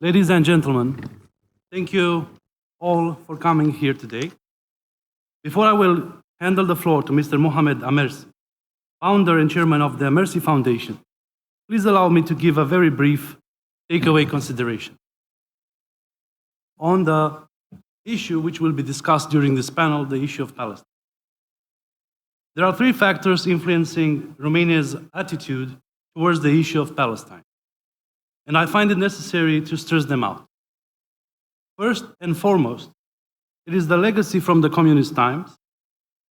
Ladies and gentlemen, thank you all for coming here today. Before I will handle the floor to Mr. Mohamed Amersi, founder and chairman of the Mercy Foundation, please allow me to give a very brief takeaway consideration on the issue which will be discussed during this panel, the issue of Palestine. There are three factors influencing Romania's attitude towards the issue of Palestine, and I find it necessary to stress them out. First and foremost, it is the legacy from the communist times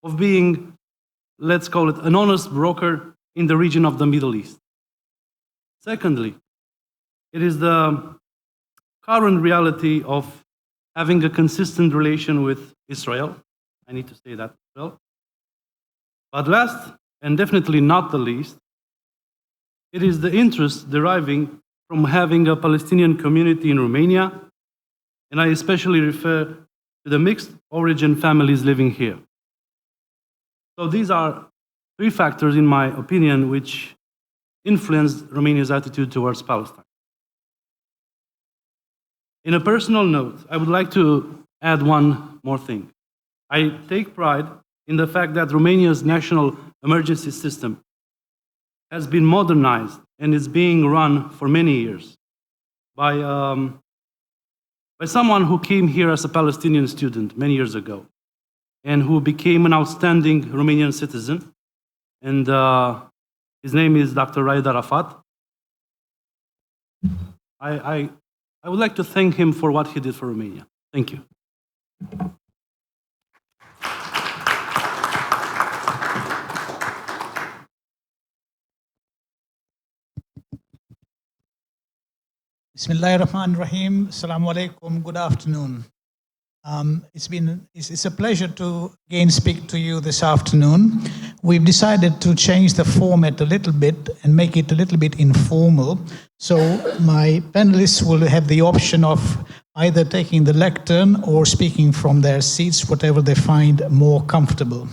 of being, let's call it, an honest broker in the region of the Middle East. Secondly, it is the current reality of having a consistent relation with Israel. I need to say that as well. But last, and definitely not the least, it is the interest deriving from having a Palestinian community in Romania, and I especially refer to the mixed origin families living here. So these are three factors, in my opinion, which influenced Romania's attitude towards Palestine. In a personal note, I would like to add one more thing. I take pride in the fact that Romania's national emergency system has been modernized and is being run for many years by someone who came here as a Palestinian student many years ago and who became an outstanding Romanian citizen. And his name is Dr. Raed Arafat. I would like to thank him for what he did for Romania. Thank you. Bismillahirrahmanirrahim. Assalamu alaikum. Good afternoon. It's a pleasure to again speak to you this afternoon. We've decided to change the format a little bit and make it a little bit informal. So my panelists will have the option of either taking the lectern or speaking from their seats, whatever they find more comfortable.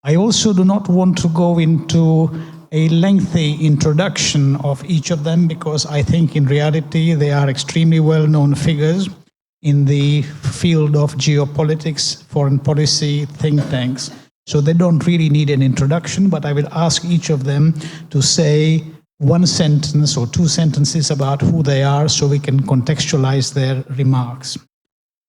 I also do not want to go into a lengthy introduction of each of them because I think in reality they are extremely well-known figures in the field of geopolitics, foreign policy, think tanks. So they don't really need an introduction, but I will ask each of them to say one sentence or two sentences about who they are so we can contextualize their remarks.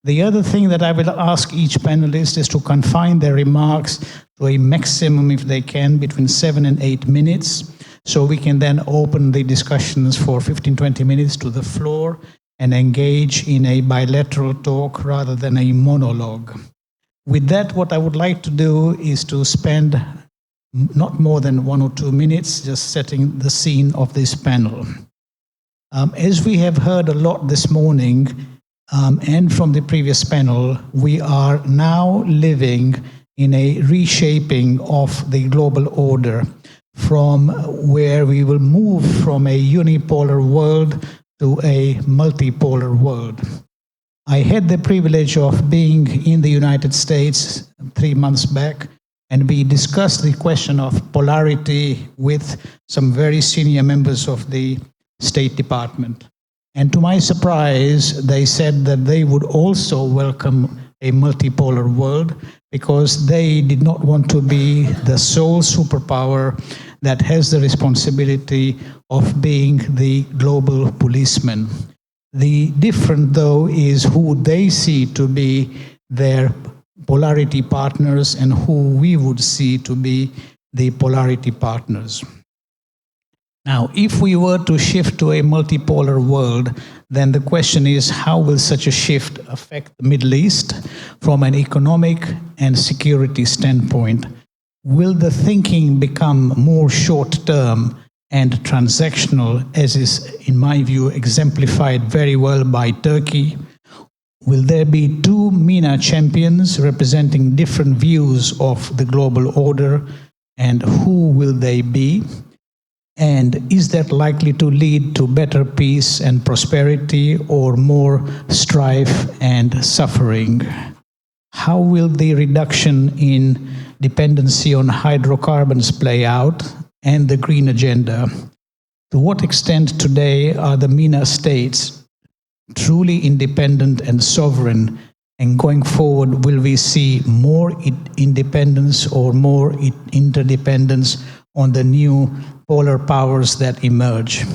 The other thing that I will ask each panelist is to confine their remarks to a maximum, if they can, between 7 and 8 minutes, so we can then open the discussions for 15-20 minutes to the floor and engage in a bilateral talk rather than a monologue. With that, what I would like to do is to spend not more than 1 or 2 minutes just setting the scene of this panel. As we have heard a lot this morning, and from the previous panel, we are now living in a reshaping of the global order from where we will move from a unipolar world to a multipolar world. I had the privilege of being in the United States 3 months back, and we discussed the question of polarity with some very senior members of the State Department. And to my surprise, they said that they would also welcome a multipolar world because they did not want to be the sole superpower that has the responsibility of being the global policeman. The difference, though, is who they see to be their polarity partners and who we would see to be the polarity partners. Now, if we were to shift to a multipolar world, then the question is, how will such a shift affect the Middle East from an economic and security standpoint? Will the thinking become more short-term and transactional, as is, in my view, exemplified very well by Turkey? Will there be two MENA champions representing different views of the global order, and who will they be? And is that likely to lead to better peace and prosperity or more strife and suffering? How will the reduction in dependency on hydrocarbons play out and the green agenda? To what extent today are the MENA states truly independent and sovereign? And going forward, will we see more independence or more interdependence on the new polar powers that emerge?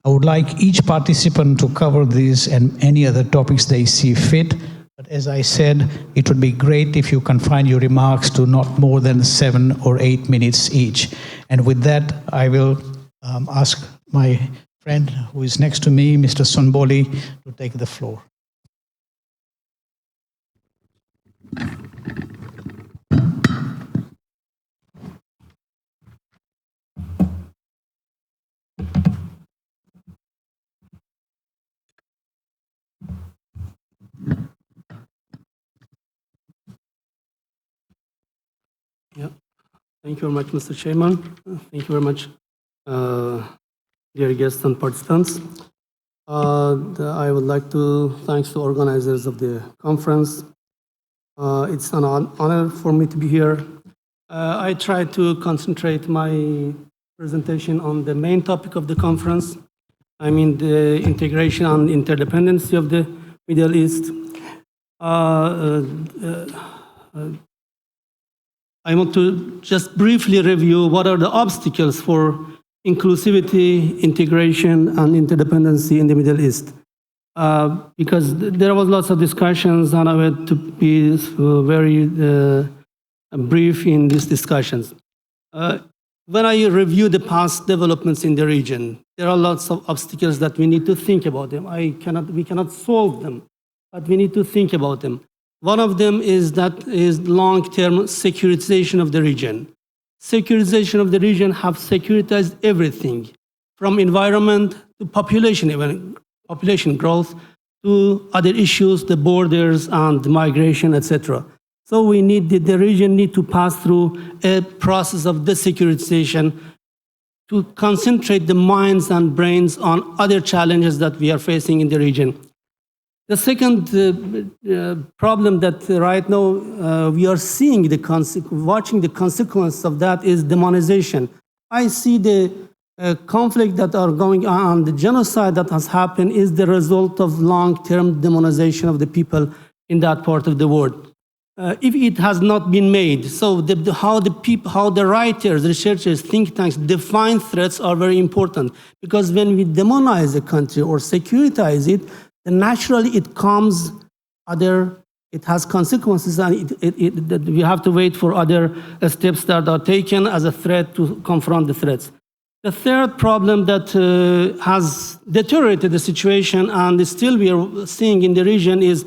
I would like each participant to cover these and any other topics they see fit. But as I said, it would be great if you confine your remarks to not more than 7 or 8 minutes each. And with that, I will ask my friend who is next to me, Mr. Sonboli, to take the floor. Yeah. Thank you very much, Mr. Chairman. Thank you very much, dear guests and participants. I would like to thank the organizers of the conference. It's an honor for me to be here. I try to concentrate my presentation on the main topic of the conference. I mean the integration and interdependency of the Middle East. I want to just briefly review what are the obstacles for inclusivity, integration, and interdependency in the Middle East. Because there was lots of discussions, and I want to be very brief in these discussions. When I review the past developments in the region, there are lots of obstacles that we need to think about them. We cannot solve them, but we need to think about them. One of them is long-term securitization of the region. Securitization of the region have securitized everything, from environment to population, even population growth, to other issues, the borders and migration, etc. So the region need to pass through a process of desecuritization to concentrate the minds and brains on other challenges that we are facing in the region. The second problem that right now we are seeing, watching the consequence of that is demonization. I see the conflict that are going on, the genocide that has happened is the result of long-term demonization of the people in that part of the world. If it has not been made, so how the writers, researchers, think tanks define threats are very important, because when we demonize a country or securitize it, then naturally it has consequences, and we have to wait for other steps that are taken as a threat to confront the threats. The third problem that has deteriorated the situation and still we are seeing in the region is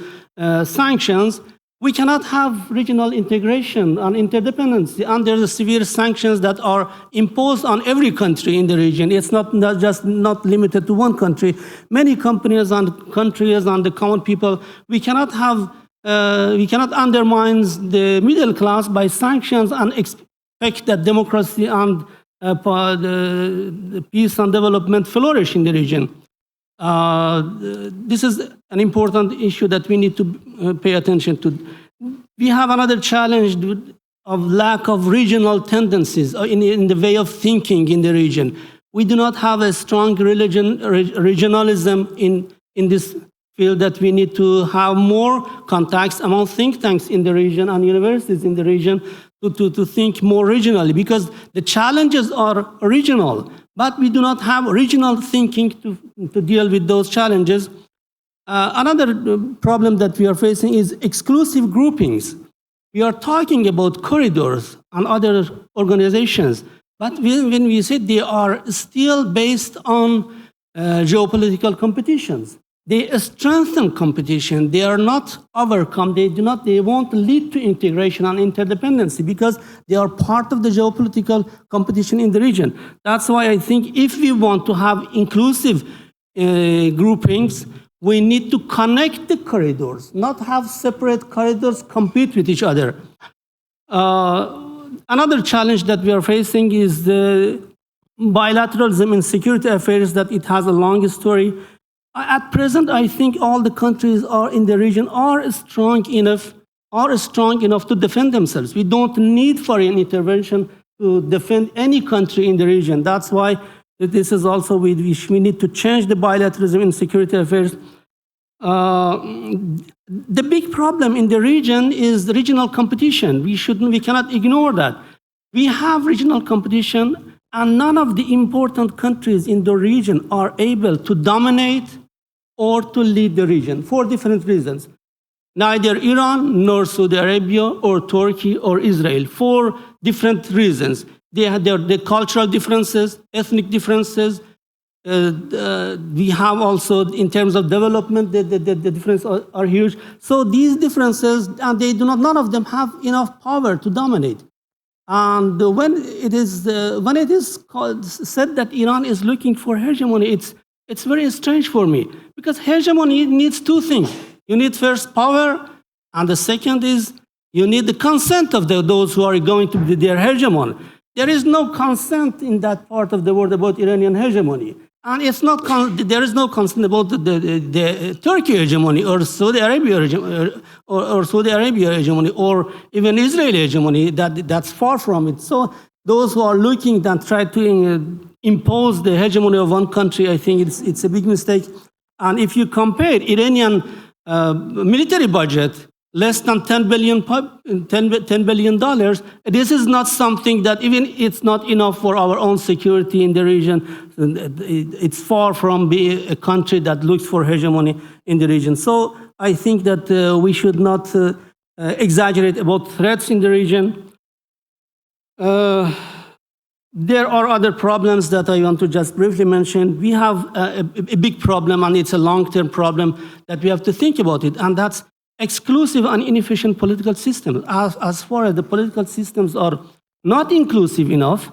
sanctions. We cannot have regional integration and interdependency under the severe sanctions that are imposed on every country in the region. It's not limited to one country. Many companies and countries and the common people, we cannot undermine the middle class by sanctions and expect that democracy and the peace and development flourish in the region. This is an important issue that we need to pay attention to. We have another challenge of lack of regional tendencies in the way of thinking in the region. We do not have a strong regionalism in this field, that we need to have more contacts among think tanks in the region and universities in the region to think more regionally, because the challenges are regional, but we do not have regional thinking to deal with those challenges. Another problem that we are facing is exclusive groupings. We are talking about corridors and other organizations, but when we say they are still based on geopolitical competitions, they strengthen competition. They are not overcome. They won't lead to integration and interdependency because they are part of the geopolitical competition in the region. That's why I think if we want to have inclusive groupings, we need to connect the corridors, not have separate corridors compete with each other. Another challenge that we are facing is the bilateralism in security affairs, that it has a long story. At present, I think all the countries in the region are strong enough to defend themselves. We don't need foreign intervention to defend any country in the region. That's why this is also we need to change the bilateralism in security affairs. the big problem in the region is the regional competition. We cannot ignore that. We have regional competition, and none of the important countries in the region are able to dominate or to lead the region for different reasons. Neither Iran, nor Saudi Arabia, or Turkey, or Israel, for different reasons. They have the cultural differences, ethnic differences. We have also, in terms of development, the differences are huge. So these differences, and none of them have enough power to dominate. And when it is said that Iran is looking for hegemony, it's very strange for me, because hegemony needs two things. You need first power, and the second is you need the consent of those who are going to be their hegemon. There is no consent in that part of the world about Iranian hegemony. And there is no consent about the Turkey hegemony or Saudi Arabia hegemony or even Israeli hegemony. That's far from it. So those who are looking and try to impose the hegemony of one country, I think it's a big mistake. And if you compare Iranian military budget, less than $10 billion, this is not something that even it's not enough for our own security in the region. It's far from being a country that looks for hegemony in the region. So I think that we should not exaggerate about threats in the region. There are other problems that I want to just briefly mention. We have a big problem, and it's a long-term problem that we have to think about it, and that's exclusive and inefficient political systems. As far as the political systems are not inclusive enough,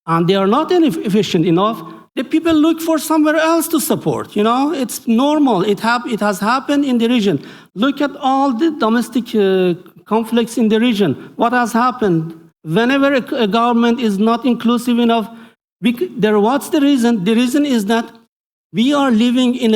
and they are not efficient enough, the people look for somewhere else to support. You know, it's normal. It has happened in the region. Look at all the domestic conflicts in the region. What has happened? Whenever a government is not inclusive enough, what's the reason? The reason is that we are living in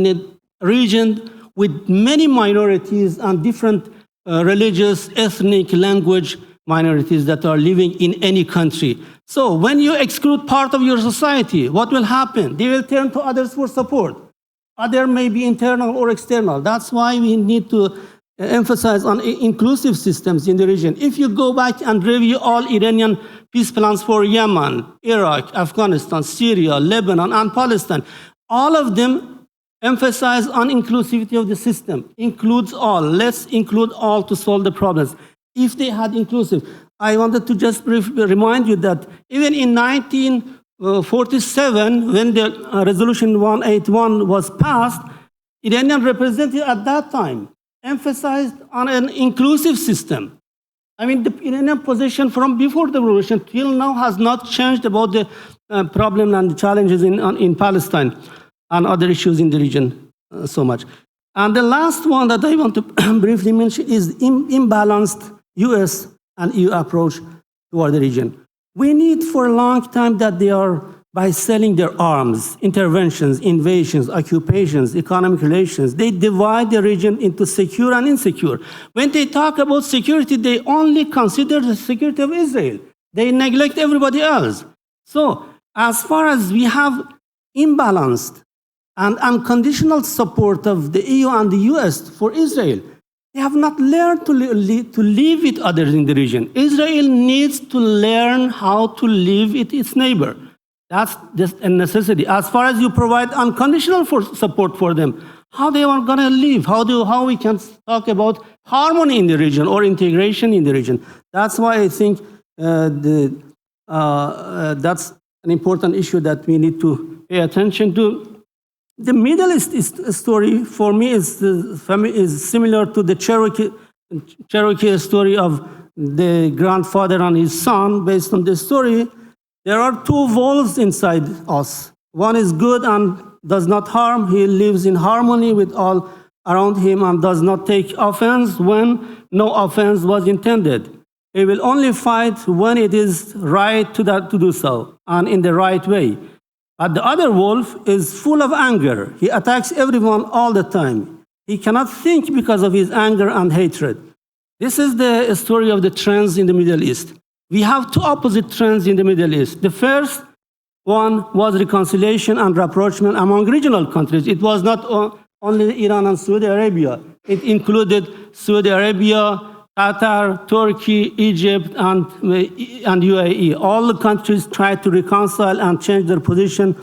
a region with many minorities and different religious, ethnic, language minorities that are living in any country. So when you exclude part of your society, what will happen? They will turn to others for support. Other may be internal or external. That's why we need to emphasize on inclusive systems in the region. If you go back and review all Iranian peace plans for Yemen, Iraq, Afghanistan, Syria, Lebanon, and Palestine, all of them emphasize on inclusivity of the system. Includes all. Let's include all to solve the problems. If they had inclusive, I wanted to just remind you that even in 1947, when the Resolution 181 was passed, Iranian representative at that time emphasized on an inclusive system. I mean, the Iranian position from before the revolution till now has not changed about the problem and the challenges in Palestine and other issues in the region so much. And the last one that I want to briefly mention is imbalanced US and EU approach toward the region. We need for a long time that they are, by selling their arms, interventions, invasions, occupations, economic relations, they divide the region into secure and insecure. When they talk about security, they only consider the security of Israel. They neglect everybody else. So, as far as we have imbalanced and unconditional support of the EU and the US for Israel, they have not learned to live with others in the region. Israel needs to learn how to live with its neighbor. That's just a necessity. As far as you provide unconditional support for them, how they are going to live? How we can talk about harmony in the region or integration in the region? That's why I think that's an important issue that we need to pay attention to. The Middle East story for me is similar to the Cherokee story of the grandfather and his son. Based on this story, there are two wolves inside us. One is good and does not harm. He lives in harmony with all around him and does not take offense when no offense was intended. He will only fight when it is right to do so and in the right way. But the other wolf is full of anger. He attacks everyone all the time. He cannot think because of his anger and hatred. This is the story of the trends in the Middle East. We have two opposite trends in the Middle East. The first One was reconciliation and rapprochement among regional countries. It was not only Iran and Saudi Arabia. It included Saudi Arabia, Qatar, Turkey, Egypt, and UAE. All the countries tried to reconcile and change their position.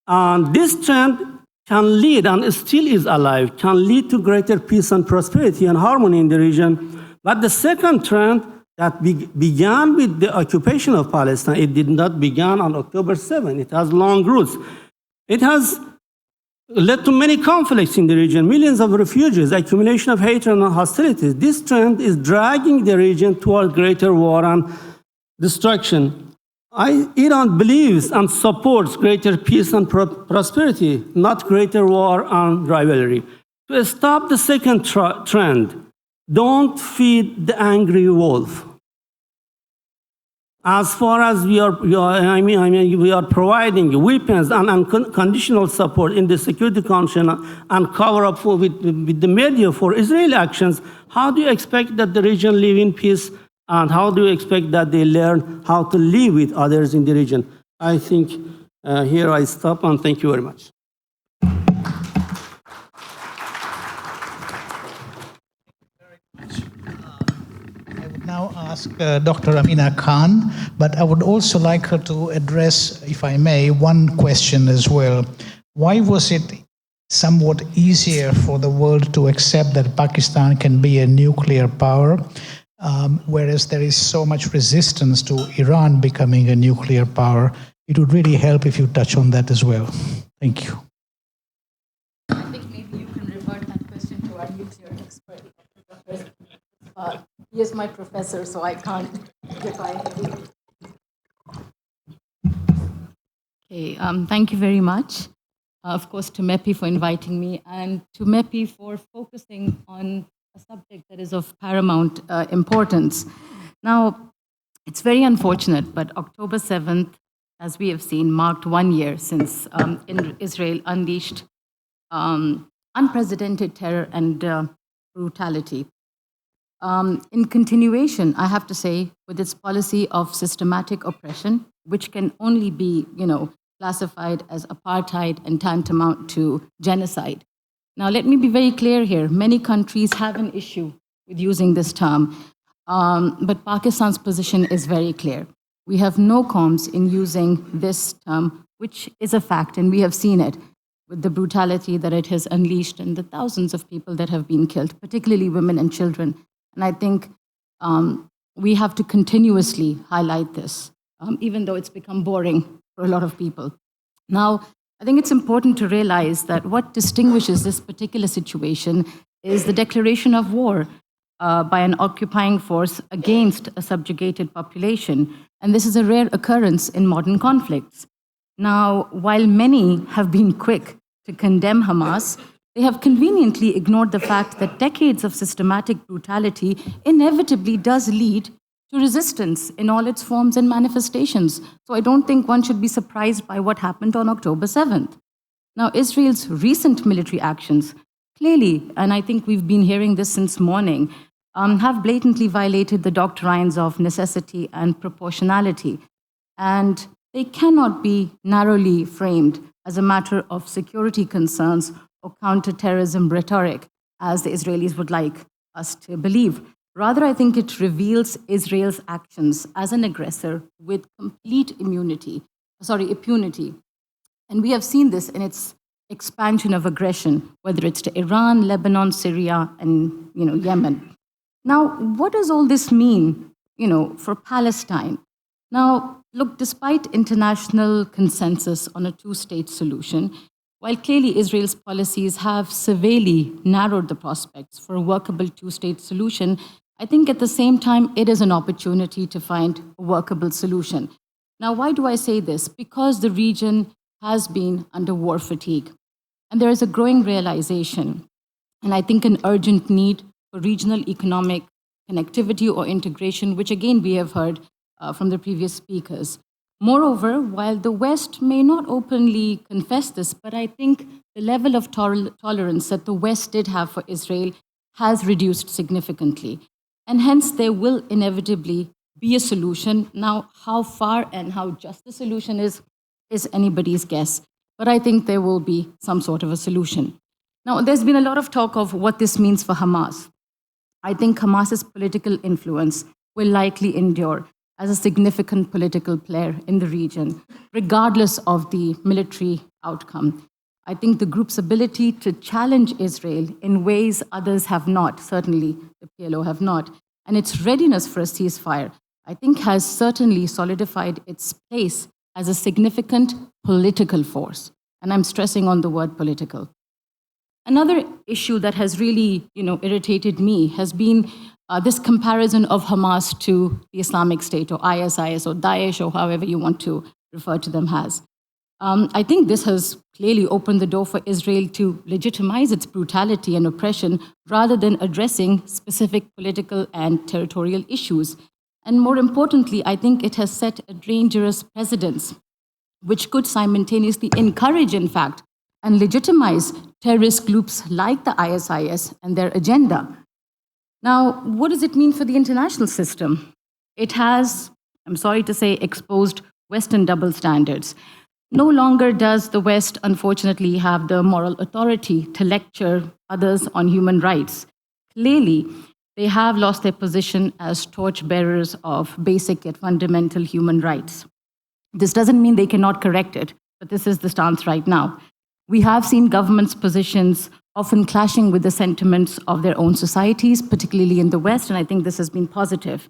And this trend can lead, and still is alive, can lead to greater peace and prosperity and harmony in the region. But the second trend that began with the occupation of Palestine, it did not begin on October 7. It has long roots. It has led to many conflicts in the region, millions of refugees, accumulation of hatred and hostilities. This trend is dragging the region toward greater war and destruction. Iran believes and supports greater peace and prosperity, not greater war and rivalry. To stop the second trend, don't feed the angry wolf. As far as we are providing weapons and unconditional support in the Security Council and cover up with the media for Israeli actions, how do you expect that the region live in peace, and how do you expect that they learn how to live with others in the region? I think here I stop, and thank you very much. I would now ask Dr. Amina Khan, but I would also like her to address, if I may, one question as well. Why was it somewhat easier for the world to accept that Pakistan can be a nuclear power, whereas there is so much resistance to Iran becoming a nuclear power? It would really help if you touch on that as well. Thank you. I think maybe you can revert that question to our nuclear expert. He is my professor, so I can't define him. Okay, thank you very much. Of course, to MEPEI for inviting me, and to MEPEI for focusing on a subject that is of paramount importance. Now, it's very unfortunate, but October 7th, as we have seen, marked 1 year since Israel unleashed unprecedented terror and brutality. In continuation, I have to say, with its policy of systematic oppression, which can only be, classified as apartheid and tantamount to genocide. Now, let me be very clear here. Many countries have an issue with using this term, but Pakistan's position is very clear. We have no qualms in using this term, which is a fact, and we have seen it with the brutality that it has unleashed and the thousands of people that have been killed, particularly women and children. And I think we have to continuously highlight this, even though it's become boring for a lot of people. Now, I think it's important to realize that what distinguishes this particular situation is the declaration of war by an occupying force against a subjugated population. And this is a rare occurrence in modern conflicts. Now, while many have been quick to condemn Hamas, they have conveniently ignored the fact that decades of systematic brutality inevitably does lead to resistance in all its forms and manifestations. So I don't think one should be surprised by what happened on October 7th. Now, Israel's recent military actions clearly, and I think we've been hearing this since morning, have blatantly violated the doctrines of necessity and proportionality. And they cannot be narrowly framed as a matter of security concerns or counterterrorism rhetoric, as the Israelis would like us to believe. Rather, I think it reveals Israel's actions as an aggressor with complete impunity. And we have seen this in its expansion of aggression, whether it's to Iran, Lebanon, Syria, and Yemen. Now, what does all this mean, for Palestine? Now, look, despite international consensus on a two-state solution, while clearly Israel's policies have severely narrowed the prospects for a workable two-state solution, I think at the same time, it is an opportunity to find a workable solution. Now, why do I say this? Because the region has been under war fatigue. And there is a growing realization, and I think an urgent need for regional economic connectivity or integration, which again we have heard from the previous speakers. Moreover, while the West may not openly confess this, but I think the level of tolerance that the West did have for Israel has reduced significantly. And hence, there will inevitably be a solution. Now, how far and how just the solution is is anybody's guess. But I think there will be some sort of a solution. Now, there's been a lot of talk of what this means for Hamas. I think Hamas's political influence will likely endure as a significant political player in the region, regardless of the military outcome. I think the group's ability to challenge Israel in ways others have not, certainly the PLO have not, and its readiness for a ceasefire, I think has certainly solidified its place as a significant political force. And I'm stressing on the word political. Another issue that has really, irritated me has been this comparison of Hamas to the Islamic State or ISIS or Daesh or however you want to refer to them as. I think this has clearly opened the door for Israel to legitimize its brutality and oppression rather than addressing specific political and territorial issues. And more importantly, I think it has set a dangerous precedent, which could simultaneously encourage, in fact, and legitimize terrorist groups like the ISIS and their agenda. Now, what does it mean for the international system? It has, I'm sorry to say, exposed Western double standards. No longer does the West, unfortunately, have the moral authority to lecture others on human rights. Clearly, they have lost their position as torchbearers of basic yet fundamental human rights. This doesn't mean they cannot correct it, but this is the stance right now. We have seen governments' positions often clashing with the sentiments of their own societies, particularly in the West, and I think this has been positive.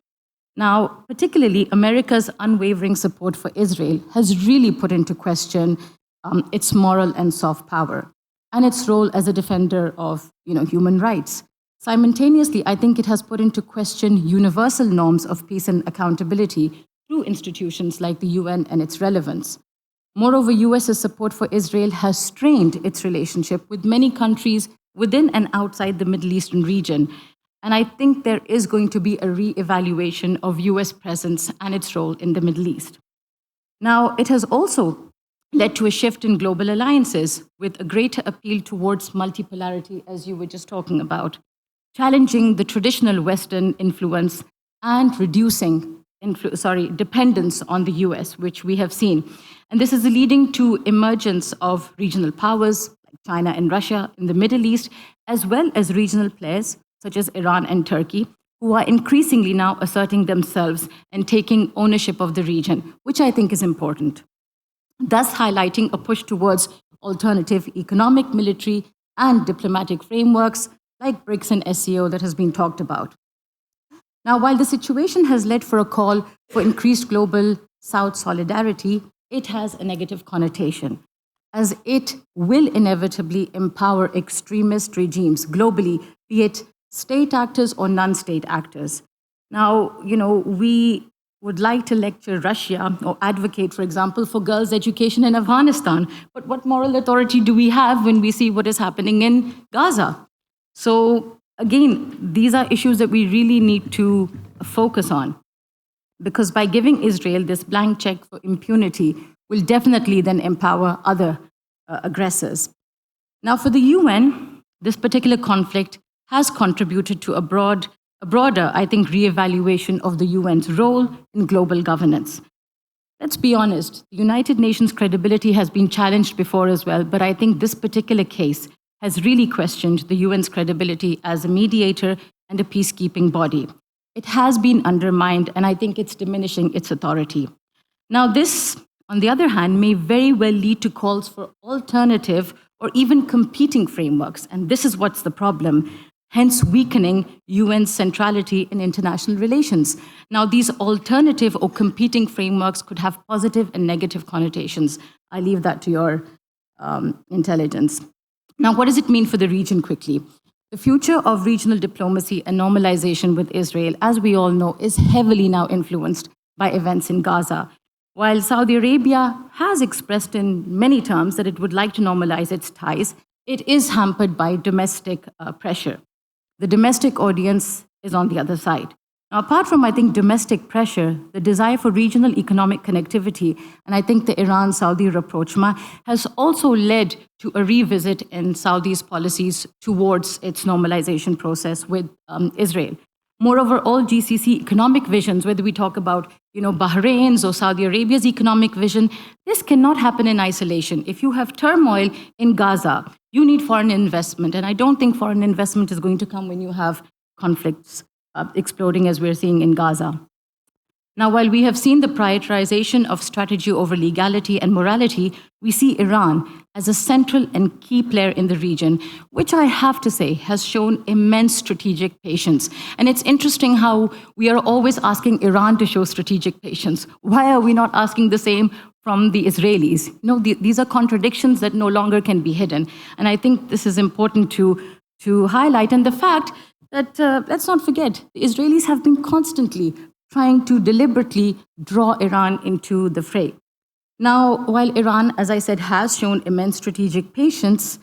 Now, particularly, America's unwavering support for Israel has really put into question its moral and soft power and its role as a defender of human rights. Simultaneously, I think it has put into question universal norms of peace and accountability through institutions like the UN and its relevance. Moreover, US's support for Israel has strained its relationship with many countries within and outside the Middle Eastern region. And I think there is going to be a re-evaluation of US presence and its role in the Middle East. Now, it has also led to a shift in global alliances with a greater appeal towards multipolarity, as you were just talking about, challenging the traditional Western influence and reducing dependence on the US, which we have seen. And this is leading to emergence of regional powers like China and Russia in the Middle East, as well as regional players such as Iran and Turkey, who are increasingly now asserting themselves and taking ownership of the region, which I think is important, thus highlighting a push towards alternative economic, military, and diplomatic frameworks like BRICS and SCO that has been talked about. Now, while the situation has led for a call for increased global South solidarity, it has a negative connotation, as it will inevitably empower extremist regimes globally, be it state actors or non-state actors. Now, we would like to lecture Russia or advocate, for example, for girls' education in Afghanistan, but what moral authority do we have when we see what is happening in Gaza? So, again, these are issues that we really need to focus on, because by giving Israel this blank check for impunity will definitely then empower other aggressors. Now, for the UN, this particular conflict has contributed to a broader, I think, reevaluation of the UN's role in global governance. Let's be honest, the United Nations' credibility has been challenged before as well, but I think this particular case has really questioned the UN's credibility as a mediator and a peacekeeping body. It has been undermined, and I think it's diminishing its authority. Now, this, on the other hand, may very well lead to calls for alternative or even competing frameworks, and this is what's the problem, hence weakening UN's centrality in international relations. Now, these alternative or competing frameworks could have positive and negative connotations. I leave that to your intelligence. Now, what does it mean for the region quickly? The future of regional diplomacy and normalization with Israel, as we all know, is heavily now influenced by events in Gaza. While Saudi Arabia has expressed in many terms that it would like to normalize its ties, it is hampered by domestic pressure. The domestic audience is on the other side. Now, apart from, I think, domestic pressure, the desire for regional economic connectivity, and I think the Iran-Saudi rapprochement, has also led to a revisit in Saudi's policies towards its normalization process with Israel. Moreover, all GCC economic visions, whether we talk about Bahrain's or Saudi Arabia's economic vision, this cannot happen in isolation. If you have turmoil in Gaza, you need foreign investment. And I don't think foreign investment is going to come when you have conflicts exploding as we're seeing in Gaza. Now, while we have seen the prioritization of strategy over legality and morality, we see Iran as a central and key player in the region, which I have to say has shown immense strategic patience. And it's interesting how we are always asking Iran to show strategic patience. Why are we not asking the same from the Israelis? These are contradictions that no longer can be hidden. And I think this is important to highlight. And the fact that, let's not forget, the Israelis have been constantly trying to deliberately draw Iran into the fray. Now, while Iran, as I said, has shown immense strategic patience,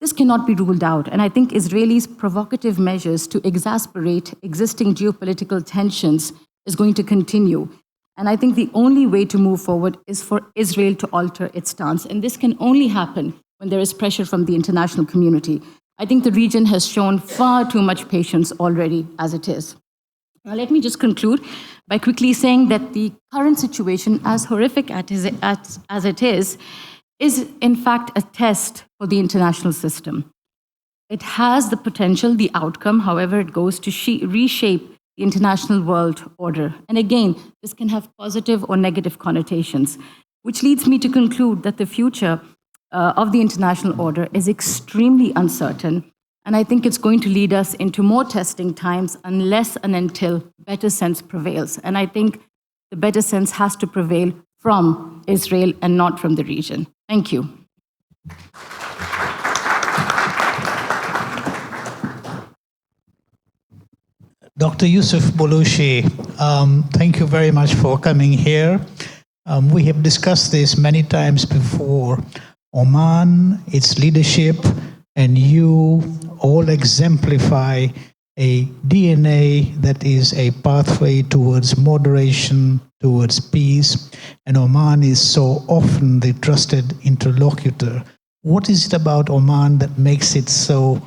this cannot be ruled out. And I think Israelis' provocative measures to exasperate existing geopolitical tensions is going to continue. And I think the only way to move forward is for Israel to alter its stance. And this can only happen when there is pressure from the international community. I think the region has shown far too much patience already as it is. Now, let me just conclude by quickly saying that the current situation, as horrific as it is in fact a test for the international system. It has the potential, the outcome, however it goes, to reshape the international world order. And again, this can have positive or negative connotations, which leads me to conclude that the future of the international order is extremely uncertain. And I think it's going to lead us into more testing times unless and until better sense prevails. And I think the better sense has to prevail from Israel and not from the region. Thank you. Dr. Yusuf Bolushi, thank you very much for coming here. We have discussed this many times before. Oman, its leadership, and you all exemplify a DNA that is a pathway towards moderation, towards peace, and Oman is so often the trusted interlocutor. What is it about Oman that makes it so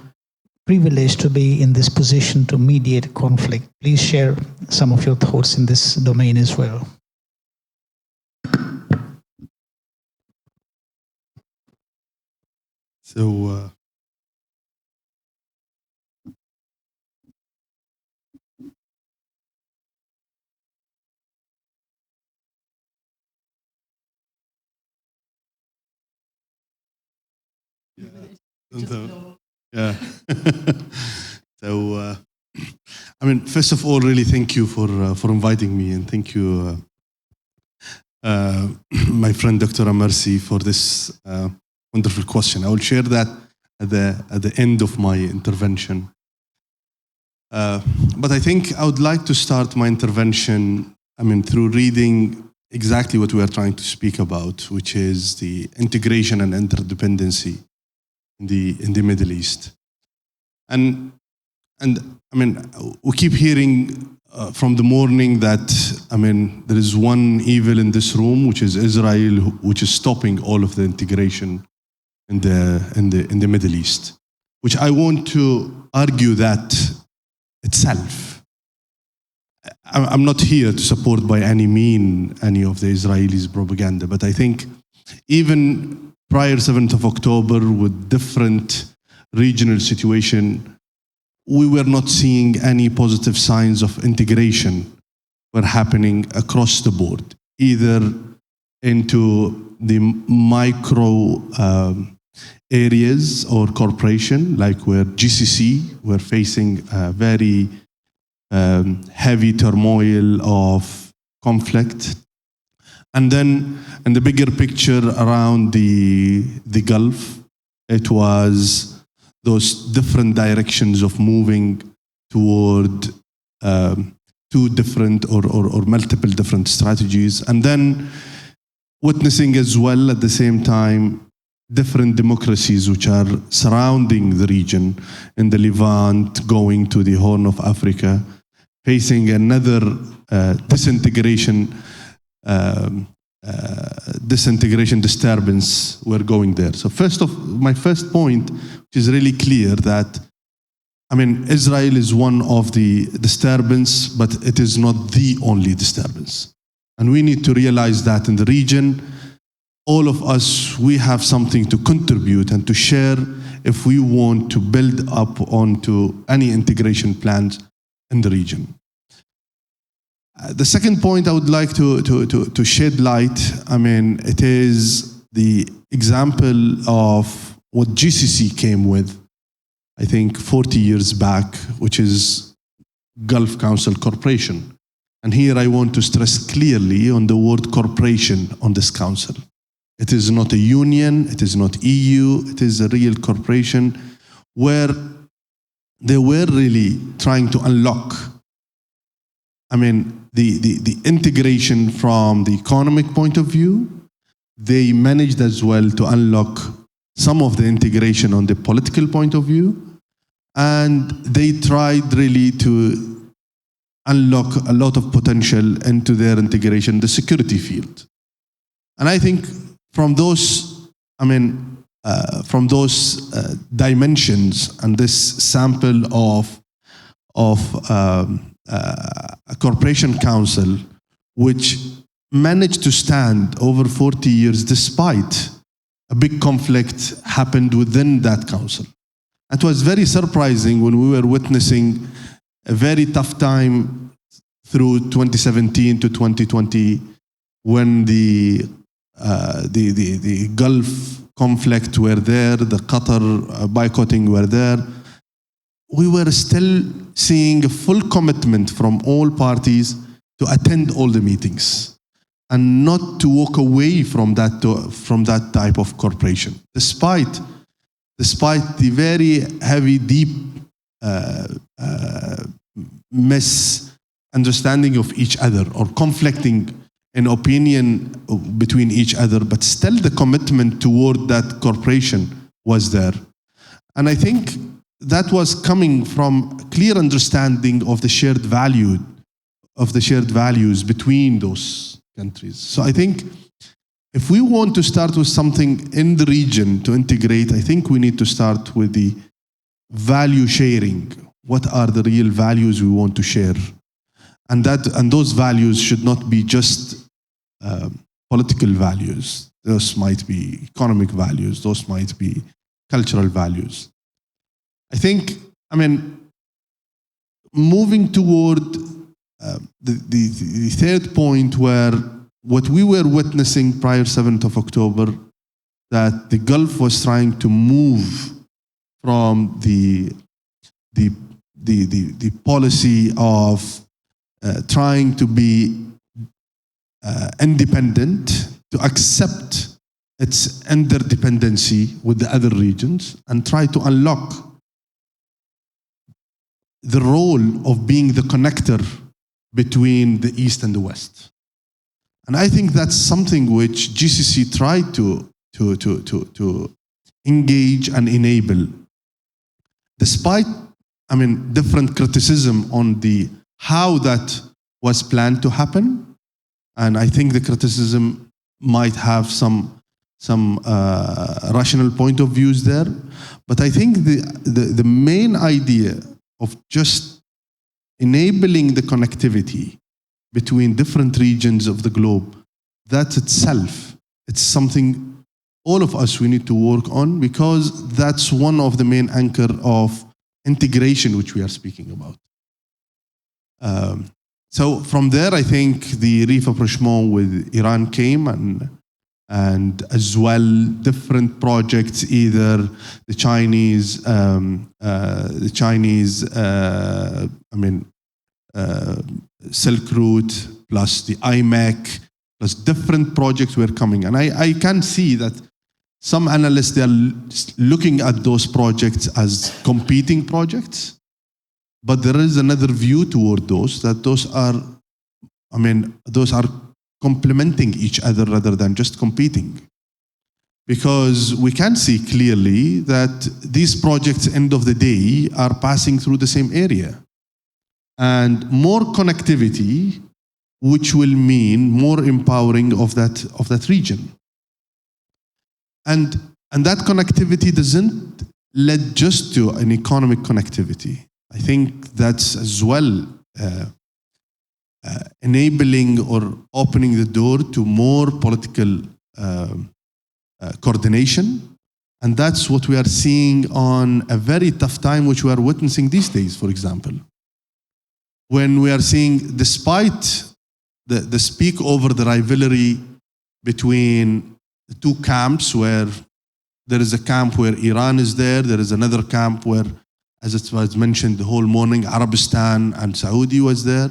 privileged to be in this position to mediate conflict? Please share some of your thoughts in this domain as well. So, yeah. So, I mean, first of all, really thank you for inviting me, and thank you, my friend Dr. Amersi, for this wonderful question. I will share that at the end of my intervention. But I think I would like to start my intervention, through reading exactly what we are trying to speak about, which is the integration and interdependency in the Middle East. And we keep hearing from the morning that, there is one evil in this room, which is Israel, which is stopping all of the integration in the Middle East, which I want to argue that itself. I'm not here to support by any mean any of the Israelis' propaganda, but I think even prior 7th of October, with different regional situation, we were not seeing any positive signs of integration were happening across the board, either into the micro areas or corporation, like where GCC were facing a very heavy turmoil of conflict. And then in the bigger picture around the Gulf, it was those different directions of moving toward two different or multiple different strategies. And then witnessing as well at the same time different democracies which are surrounding the region in the Levant, going to the Horn of Africa, facing another disintegration disturbance. We're going there. So my first point, which is really clear, that I mean, Israel is one of the disturbance, but it is not the only disturbance. And we need to realize that in the region, all of us, we have something to contribute and to share if we want to build up onto any integration plans in the region. The second point I would like to shed light, I mean, it is the example of what GCC came with, I think 40 years back, which is Gulf Council Corporation. And here I want to stress clearly on the word corporation on this council. It is not a union, it is not EU, it is a real corporation where they were really trying to unlock, I mean, the integration from the economic point of view. They managed as well to unlock some of the integration on the political point of view. And they tried really to unlock a lot of potential into their integration, the security field. And I think from those, I mean, from those dimensions and this sample of a corporation council, which managed to stand over 40 years despite a big conflict happened within that council. It was very surprising when we were witnessing a very tough time through 2017 to 2020 when the Gulf conflict were there, the Qatar boycotting were there. We were still seeing a full commitment from all parties to attend all the meetings and not to walk away from that type of cooperation, despite the very heavy, deep misunderstanding of each other or conflicting in opinion between each other, but still the commitment toward that cooperation was there. And I think that was coming from a clear understanding of the shared values between those countries. So I think if we want to start with something in the region to integrate, I think we need to start with the value sharing. What are the real values we want to share? And those values should not be just political values. Those might be economic values. Those might be cultural values. I think, I mean, moving toward the third point, where what we were witnessing prior 7th of October, that the Gulf was trying to move from the policy of trying to be independent, to accept its interdependency with the other regions and try to unlock the role of being the connector between the East and the West. And I think that's something which GCC tried to engage and enable. Despite, I mean, different criticism on how that was planned to happen, and I think the criticism might have some rational point of views there, but I think the main idea of just enabling the connectivity between different regions of the globe, that itself, it's something all of us we need to work on, because that's one of the main anchor of integration which we are speaking about. So from there, I think the rapprochement with Iran came, and as well different projects, either the Chinese, Silk Route, plus the IMEC, plus different projects were coming. And I can see that some analysts, they are looking at those projects as competing projects, but there is another view toward those, that those are complementing each other rather than just competing. Because we can see clearly that these projects, end of the day, are passing through the same area. And more connectivity, which will mean more empowering of that region. And that connectivity doesn't led just to an economic connectivity. I think that's as well enabling or opening the door to more political coordination. And that's what we are seeing on a very tough time, which we are witnessing these days, for example. When we are seeing, despite the speak over the rivalry between the two camps, where there is a camp where Iran is there is another camp where, as it was mentioned the whole morning, Arabistan and Saudi was there.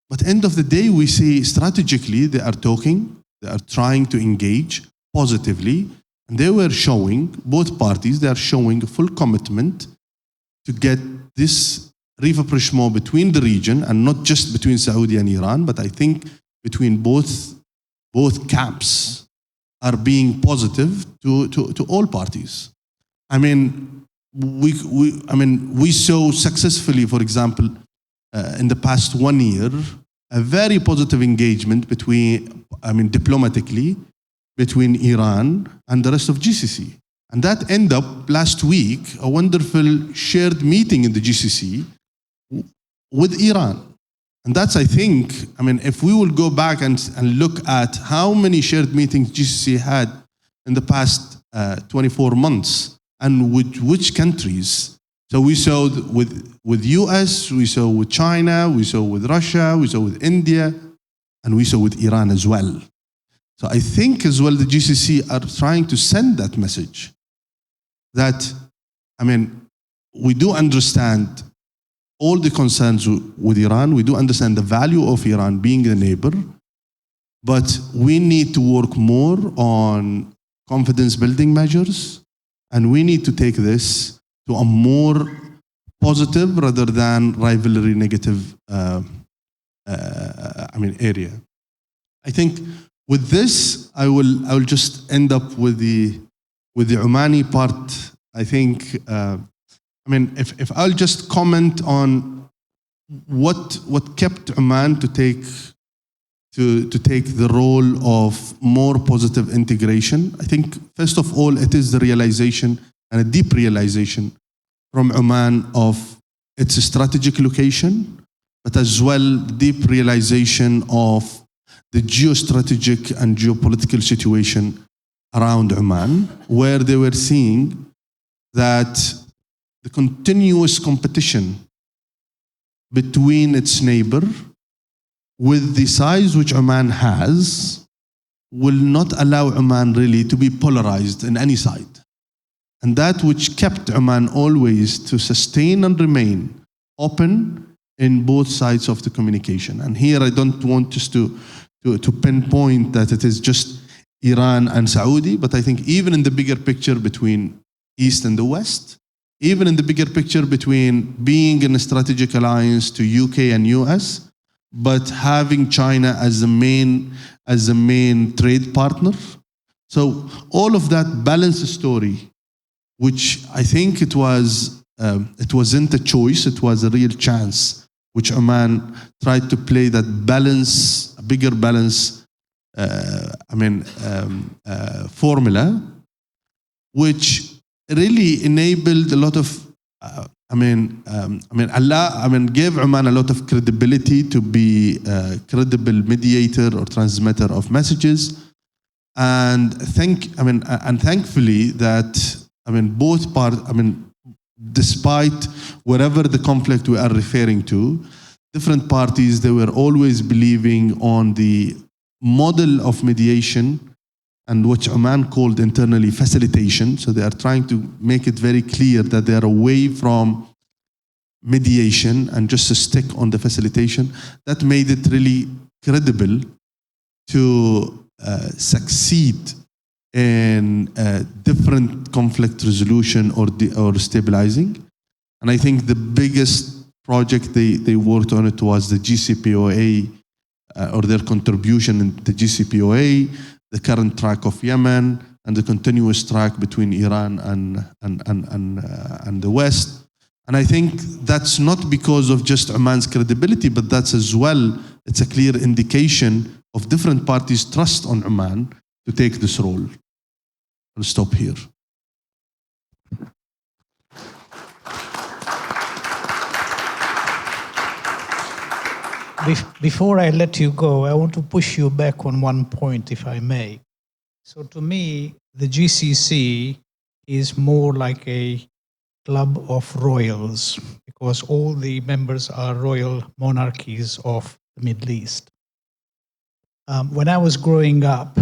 But end of the day, we see strategically they are talking, they are trying to engage positively, and they were showing, both parties, they are showing full commitment to get this rapprochement between the region, and not just between Saudi and Iran, but I think between both camps are being positive to all parties. I mean, we saw successfully, for example, in the past 1 year, a very positive engagement diplomatically, between Iran and the rest of GCC. And that ended up last week, a wonderful shared meeting in the GCC with Iran. And that's, I think, if we will go back and look at how many shared meetings GCC had in the past 24 months, and with which countries. So we saw with US, we saw with China, we saw with Russia, we saw with India, and we saw with Iran as well. So I think as well the GCC are trying to send that message that, we do understand all the concerns with Iran, we do understand the value of Iran being a neighbor, but we need to work more on confidence building measures, and we need to take this to a more positive rather than rivalry negative area. I think with this, I will just end up with the Omani part. I think, if I'll just comment on what kept Oman to take the role of more positive integration. I think first of all, it is the realization, and a deep realization from Oman of its strategic location, but as well deep realization of the geostrategic and geopolitical situation around Oman, where they were seeing that the continuous competition between its neighbor, with the size which Oman has, will not allow Oman really to be polarized in any side. And that which kept Oman always to sustain and remain open in both sides of the communication. And here I don't want just to pinpoint that it is just Iran and Saudi, but I think even in the bigger picture between East and the West, even in the bigger picture between being in a strategic alliance to UK and US, but having China as the main trade partner. So all of that balanced story, which I think it wasn't a choice, it was a real chance, which Oman tried to play that balance, a bigger balance, formula, which really enabled a lot of, gave Oman a lot of credibility to be a credible mediator or transmitter of messages, and thankfully that both parts, despite whatever the conflict we are referring to, different parties, they were always believing on the model of mediation, and which Oman called internally facilitation. So they are trying to make it very clear that they are away from mediation and just to stick on the facilitation. That made it really credible to succeed in different conflict resolution or stabilizing. And I think the biggest project they worked on it was the GCPOA, or their contribution in the GCPOA, the current track of Yemen, and the continuous track between Iran and the West. And I think that's not because of just Oman's credibility, but that's as well, it's a clear indication of different parties' trust on Oman to take this role. I'll stop here. Before I let you go, I want to push you back on one point, if I may. So to me, the GCC is more like a club of royals, because all the members are royal monarchies of the Middle East. When I was growing up,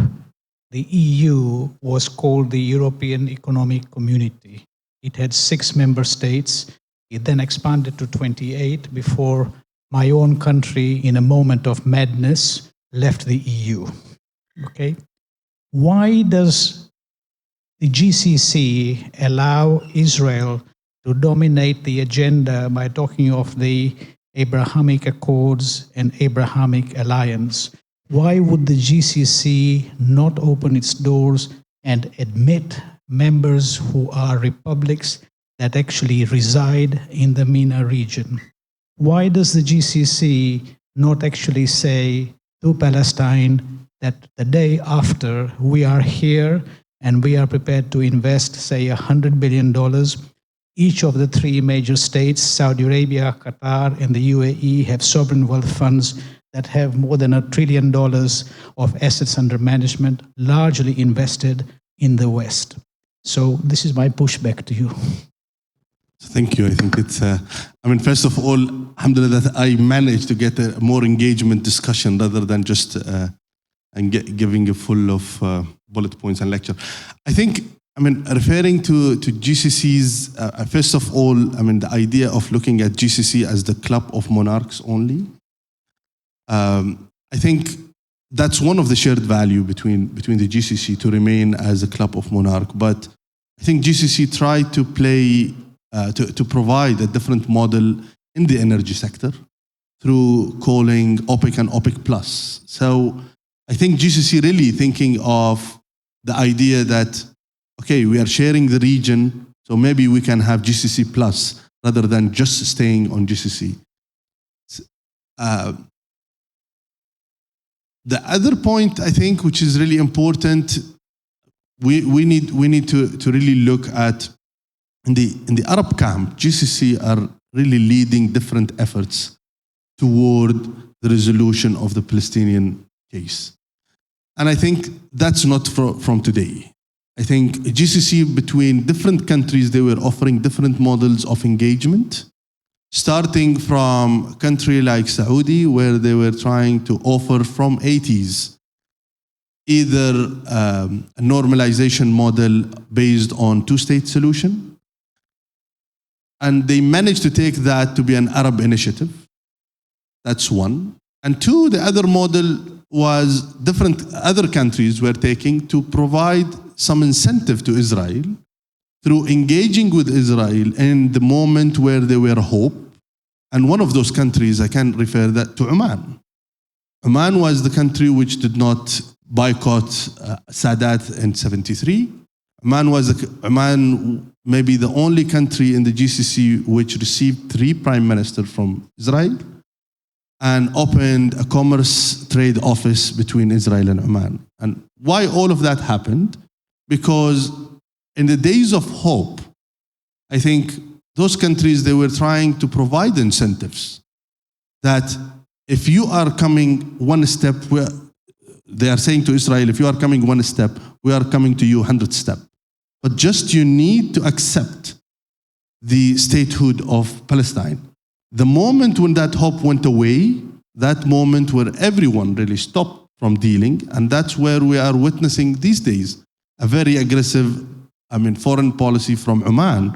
the EU was called the European Economic Community. It had 6 member states. It then expanded to 28 before my own country, in a moment of madness, left the EU. Okay? Why does the GCC allow Israel to dominate the agenda by talking of the Abrahamic Accords and Abrahamic Alliance? Why would the GCC not open its doors and admit members who are republics that actually reside in the MENA region? Why does the GCC not actually say to Palestine that the day after we are here and we are prepared to invest, say, $100 billion, each of the 3 major states, Saudi Arabia, Qatar, and the UAE, have sovereign wealth funds that have more than $1 trillion of assets under management, largely invested in the West? So this is my pushback to you. Thank you. I think it's, first of all, alhamdulillah, that I managed to get a more engagement discussion rather than just giving a full of bullet points and lecture. I think, referring to GCC's, first of all, the idea of looking at GCC as the club of monarchs only, I think that's one of the shared value between the GCC, to remain as a club of monarch. But I think GCC tried to play, to provide a different model in the energy sector through calling OPEC and OPEC Plus. So I think GCC really thinking of the idea that, okay, we are sharing the region, so maybe we can have GCC Plus rather than just staying on GCC. The other point, I think, which is really important, we need to really look at in the Arab camp. GCC are really leading different efforts toward the resolution of the Palestinian case, and I think that's not from today. I think GCC, between different countries, they were offering different models of engagement, starting from a country like Saudi, where they were trying to offer from 80s either a normalization model based on 2-state solution, and they managed to take that to be an Arab initiative. That's one. And 2, the other model was different other countries were taking to provide some incentive to Israel through engaging with Israel in the moment where there were hope. And one of those countries, I can refer that to Oman. Oman was the country which did not boycott Sadat in 73. Oman may be the only country in the GCC which received 3 prime ministers from Israel and opened a commerce trade office between Israel and Oman. And why all of that happened? Because in the days of hope, I think those countries, they were trying to provide incentives that if you are coming one step, they are saying to Israel, if you are coming one step, we are coming to you 100 steps. But just you need to accept the statehood of Palestine. The moment when that hope went away, that moment where everyone really stopped from dealing, and that's where we are witnessing these days a very aggressive, foreign policy from Oman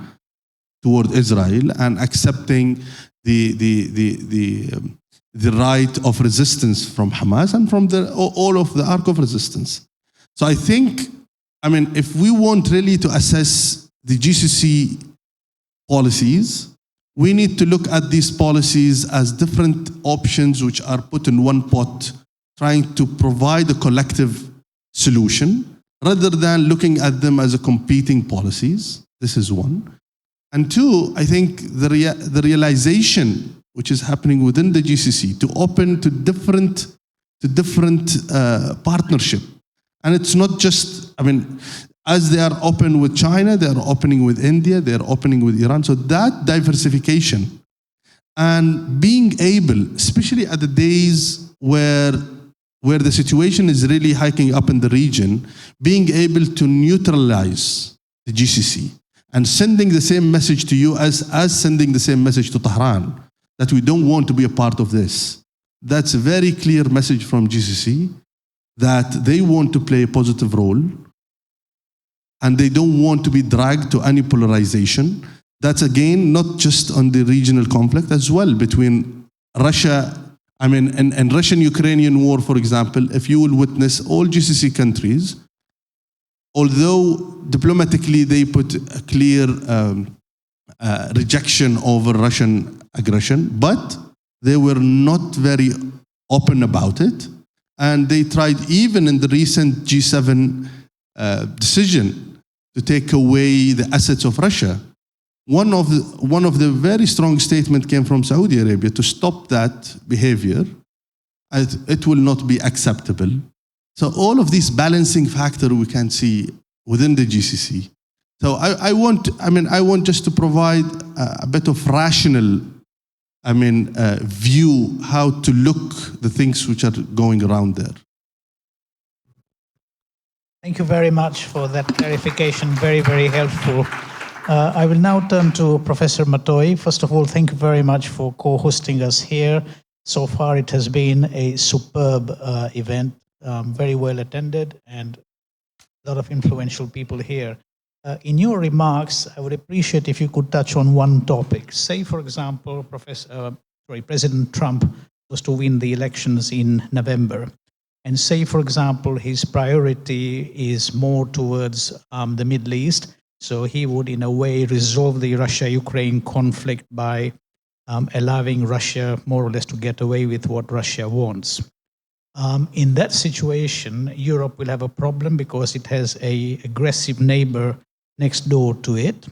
toward Israel and accepting the right of resistance from Hamas and from all of the arc of resistance. So I think, if we want really to assess the GCC policies, we need to look at these policies as different options which are put in one pot, trying to provide a collective solution, rather than looking at them as a competing policies. This is one. And 2, I think the realization which is happening within the GCC to open to different partnership. And it's not just, as they are open with China, they are opening with India, they are opening with Iran. So that diversification and being able, especially at the days where the situation is really hiking up in the region, being able to neutralize the GCC and sending the same message to you as sending the same message to Tehran, that we don't want to be a part of this. That's a very clear message from GCC, that they want to play a positive role and they don't want to be dragged to any polarization. That's again, not just on the regional conflict, as well between Russia, and Russian-Ukrainian war, for example, if you will witness all GCC countries, although diplomatically they put a clear rejection over Russian aggression, but they were not very open about it. And they tried, even in the recent G7 decision to take away the assets of Russia, one of the very strong statements came from Saudi Arabia to stop that behavior. It will not be acceptable. So all of these balancing factor we can see within the GCC. So I want just to provide a bit of rational, view how to look the things which are going around there. Thank you very much for that clarification. Very, very helpful. I will now turn to Professor MEPEI. First of all, thank you very much for co-hosting us here. So far, it has been a superb event, very well attended, and a lot of influential people here. In your remarks, I would appreciate if you could touch on one topic. Say, for example, President Trump was to win the elections in November. And say, for example, his priority is more towards the Middle East. So he would, in a way, resolve the Russia-Ukraine conflict by allowing Russia more or less to get away with what Russia wants. In that situation, Europe will have a problem because it has an aggressive neighbor next door to it.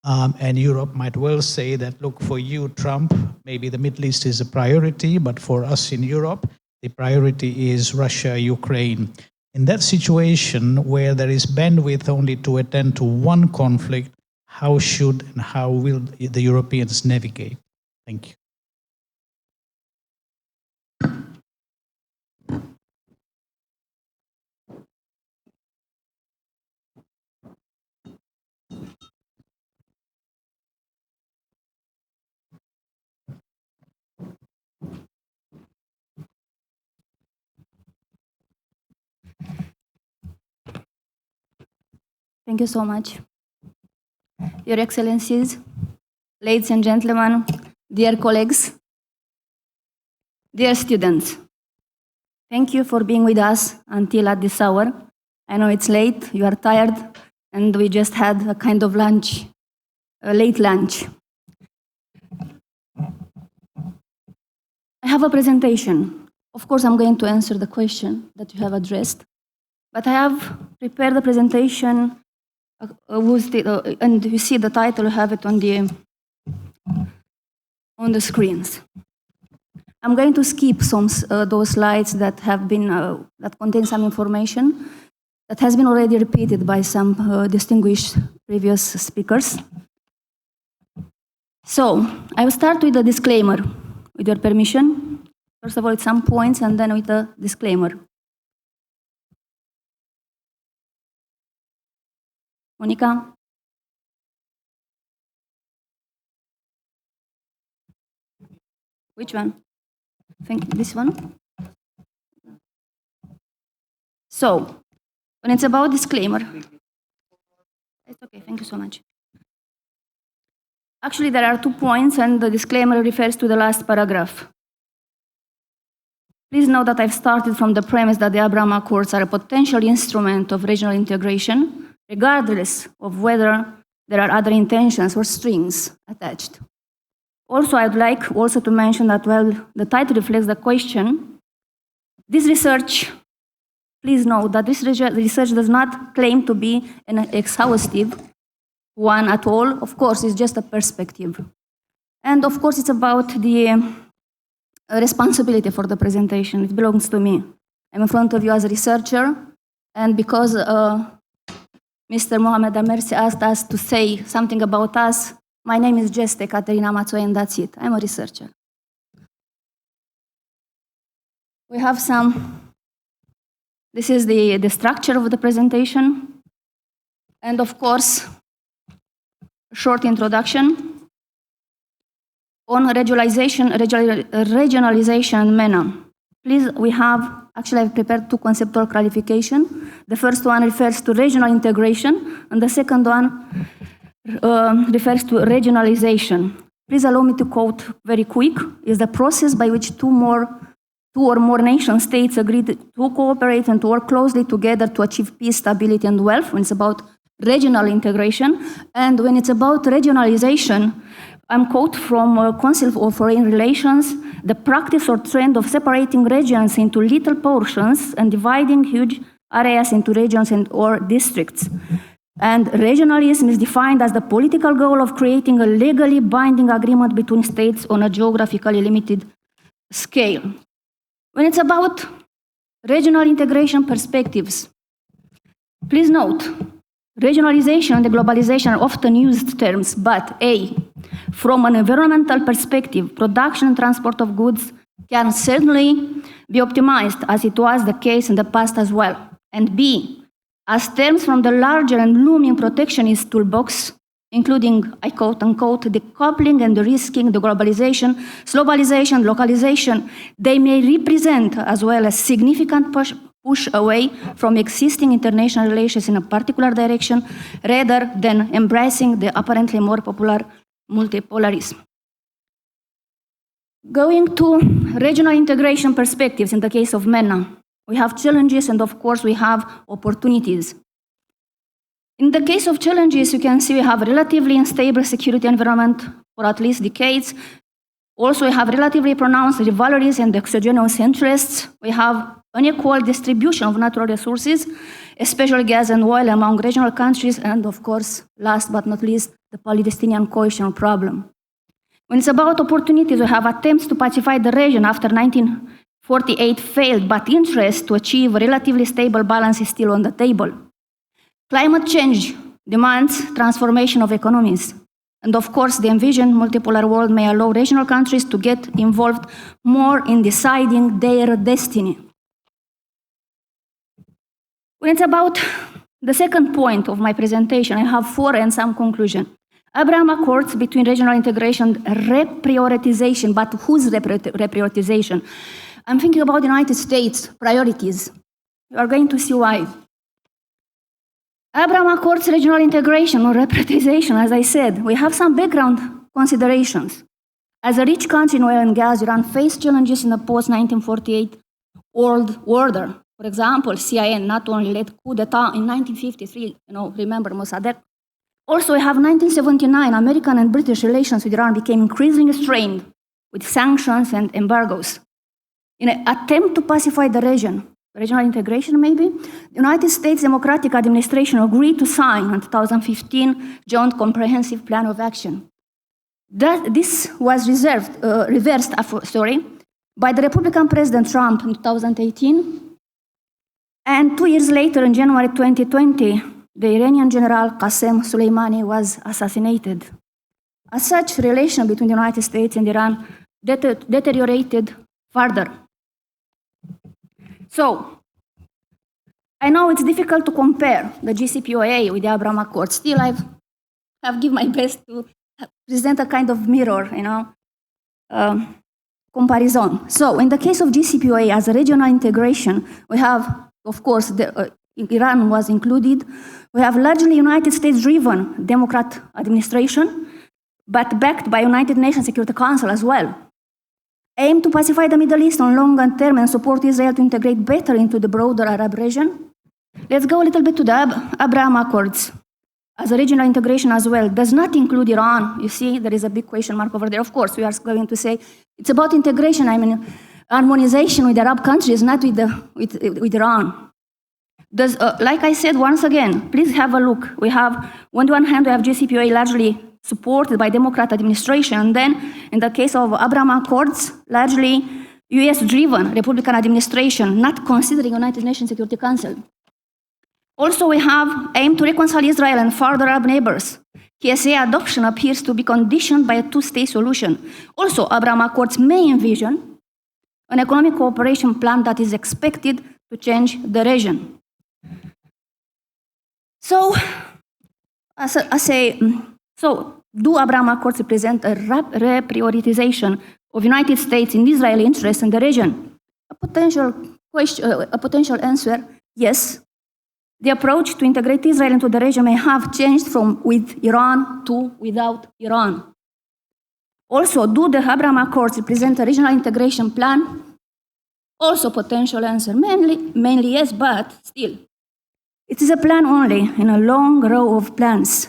And Europe might well say that, look, for you, Trump, maybe the Middle East is a priority, but for us in Europe, the priority is Russia, Ukraine. In that situation where there is bandwidth only to attend to one conflict, how should and how will the Europeans navigate? Thank you. Thank you so much. Your Excellencies, ladies and gentlemen, dear colleagues, dear students, thank you for being with us until at this hour. I know it's late, you are tired, and we just had a kind of lunch, a late lunch. I have a presentation. Of course, I'm going to answer the question that you have addressed, but I have prepared the presentation and you see the title, you have it on the screens. I'm going to skip some those slides that have been that contain some information that has been already repeated by some distinguished previous speakers. So I will start with a disclaimer, with your permission. First of all, with some points, and then with a disclaimer. Monica? Which one? Thank you. This one? So, when it's about disclaimer, it's okay, thank you so much. Actually, there are 2 points, and the disclaimer refers to the last paragraph. Please note that I've started from the premise that the Abraham Accords are a potential instrument of regional integration, regardless of whether there are other intentions or strings attached. Also, I'd like also to mention that while the title reflects the question, this research, please note that this research does not claim to be an exhaustive one at all. Of course, it's just a perspective. And of course, it's about the responsibility for the presentation. It belongs to me. I'm in front of you as a researcher, and because Mr. Mohamed Amersi asked us to say something about us, My name is just Ekaterina Mațoi, and that's it. I'm a researcher. We have this is the structure of the presentation. And of course, a short introduction on regionalization and MENA. Please, actually I've prepared two conceptual clarifications. The first one refers to regional integration, and the second one refers to regionalization. Please allow me to quote very quick, is the process by which two or more nation states agreed to cooperate and to work closely together to achieve peace, stability, and wealth, when it's about regional integration. And when it's about regionalization, I'm quote from Council of Foreign Relations, the practice or trend of separating regions into little portions and dividing huge areas into regions or districts. And regionalism is defined as the political goal of creating a legally binding agreement between states on a geographically limited scale. When it's about regional integration perspectives, please note, regionalization and globalization are often used terms, but A, from an environmental perspective, production and transport of goods can certainly be optimized, as it was the case in the past as well. And B, as terms from the larger and looming protectionist toolbox, including, I quote unquote, decoupling and de-risking, the globalization, globalization, localization, they may represent as well a significant push away from existing international relations in a particular direction, rather than embracing the apparently more popular multipolarism. Going to regional integration perspectives in the case of MENA, we have challenges and of course we have opportunities. In the case of challenges, you can see we have a relatively unstable security environment for at least decades. Also, we have relatively pronounced rivalries and exogenous interests. We have unequal distribution of natural resources, especially gas and oil among regional countries, and of course, last but not least, the Palestinian cohesion problem. When it's about opportunities, we have attempts to pacify the region after 1948 failed, but interest to achieve a relatively stable balance is still on the table. Climate change demands transformation of economies. And of course, the envisioned multipolar world may allow regional countries to get involved more in deciding their destiny. When it's about the second point of my presentation, I have four and some conclusion. Abraham Accords between regional integration and reprioritization, but whose reprioritization? I'm thinking about the United States priorities. You are going to see why. Abraham Accords regional integration or reprioritization, as I said, we have some background considerations. As a rich country in oil and gas, Iran faced challenges in the post-1948 world order. For example, CIA not only led coup d'etat in 1953, remember Mossadegh. Also, we have 1979, American and British relations with Iran became increasingly strained with sanctions and embargoes. In an attempt to pacify the region, regional integration maybe, the United States Democratic Administration agreed to sign in 2015 Joint Comprehensive Plan of Action. This was reversed by the Republican President Trump in 2018, and 2 years later, in January 2020, the Iranian general Qasem Soleimani was assassinated. As such, relations between the United States and Iran deteriorated further. So, I know it's difficult to compare the JCPOA with the Abraham Accords. Still, I've given my best to present a kind of mirror, comparison. So, in the case of JCPOA, as a regional integration, we have, of course, Iran was included. We have largely United States-driven Democrat administration, but backed by United Nations Security Council as well. Aim to pacify the Middle East on longer term and support Israel to integrate better into the broader Arab region. Let's go a little bit to the Abraham Accords. As a regional integration as well, does not include Iran. You see, there is a big question mark over there. Of course, we are going to say it's about integration, harmonization with Arab countries, not with Iran. Like I said, once again, please have a look. We have, on the one hand, we have JCPOA largely supported by Democrat administration, and then in the case of Abraham Accords, largely US-driven Republican administration, not considering United Nations Security Council. Also, we have aim to reconcile Israel and further Arab neighbors, KSA adoption appears to be conditioned by a two-state solution. Also, Abraham Accords may envision an economic cooperation plan that is expected to change the region. So, do Abraham Accords represent a reprioritization of United States and Israeli interests in the region? A potential answer, yes. The approach to integrate Israel into the region may have changed from with Iran to without Iran. Also, do the Abraham Accords represent a regional integration plan? Also, potential answer, mainly yes, but still. It is a plan only in a long row of plans.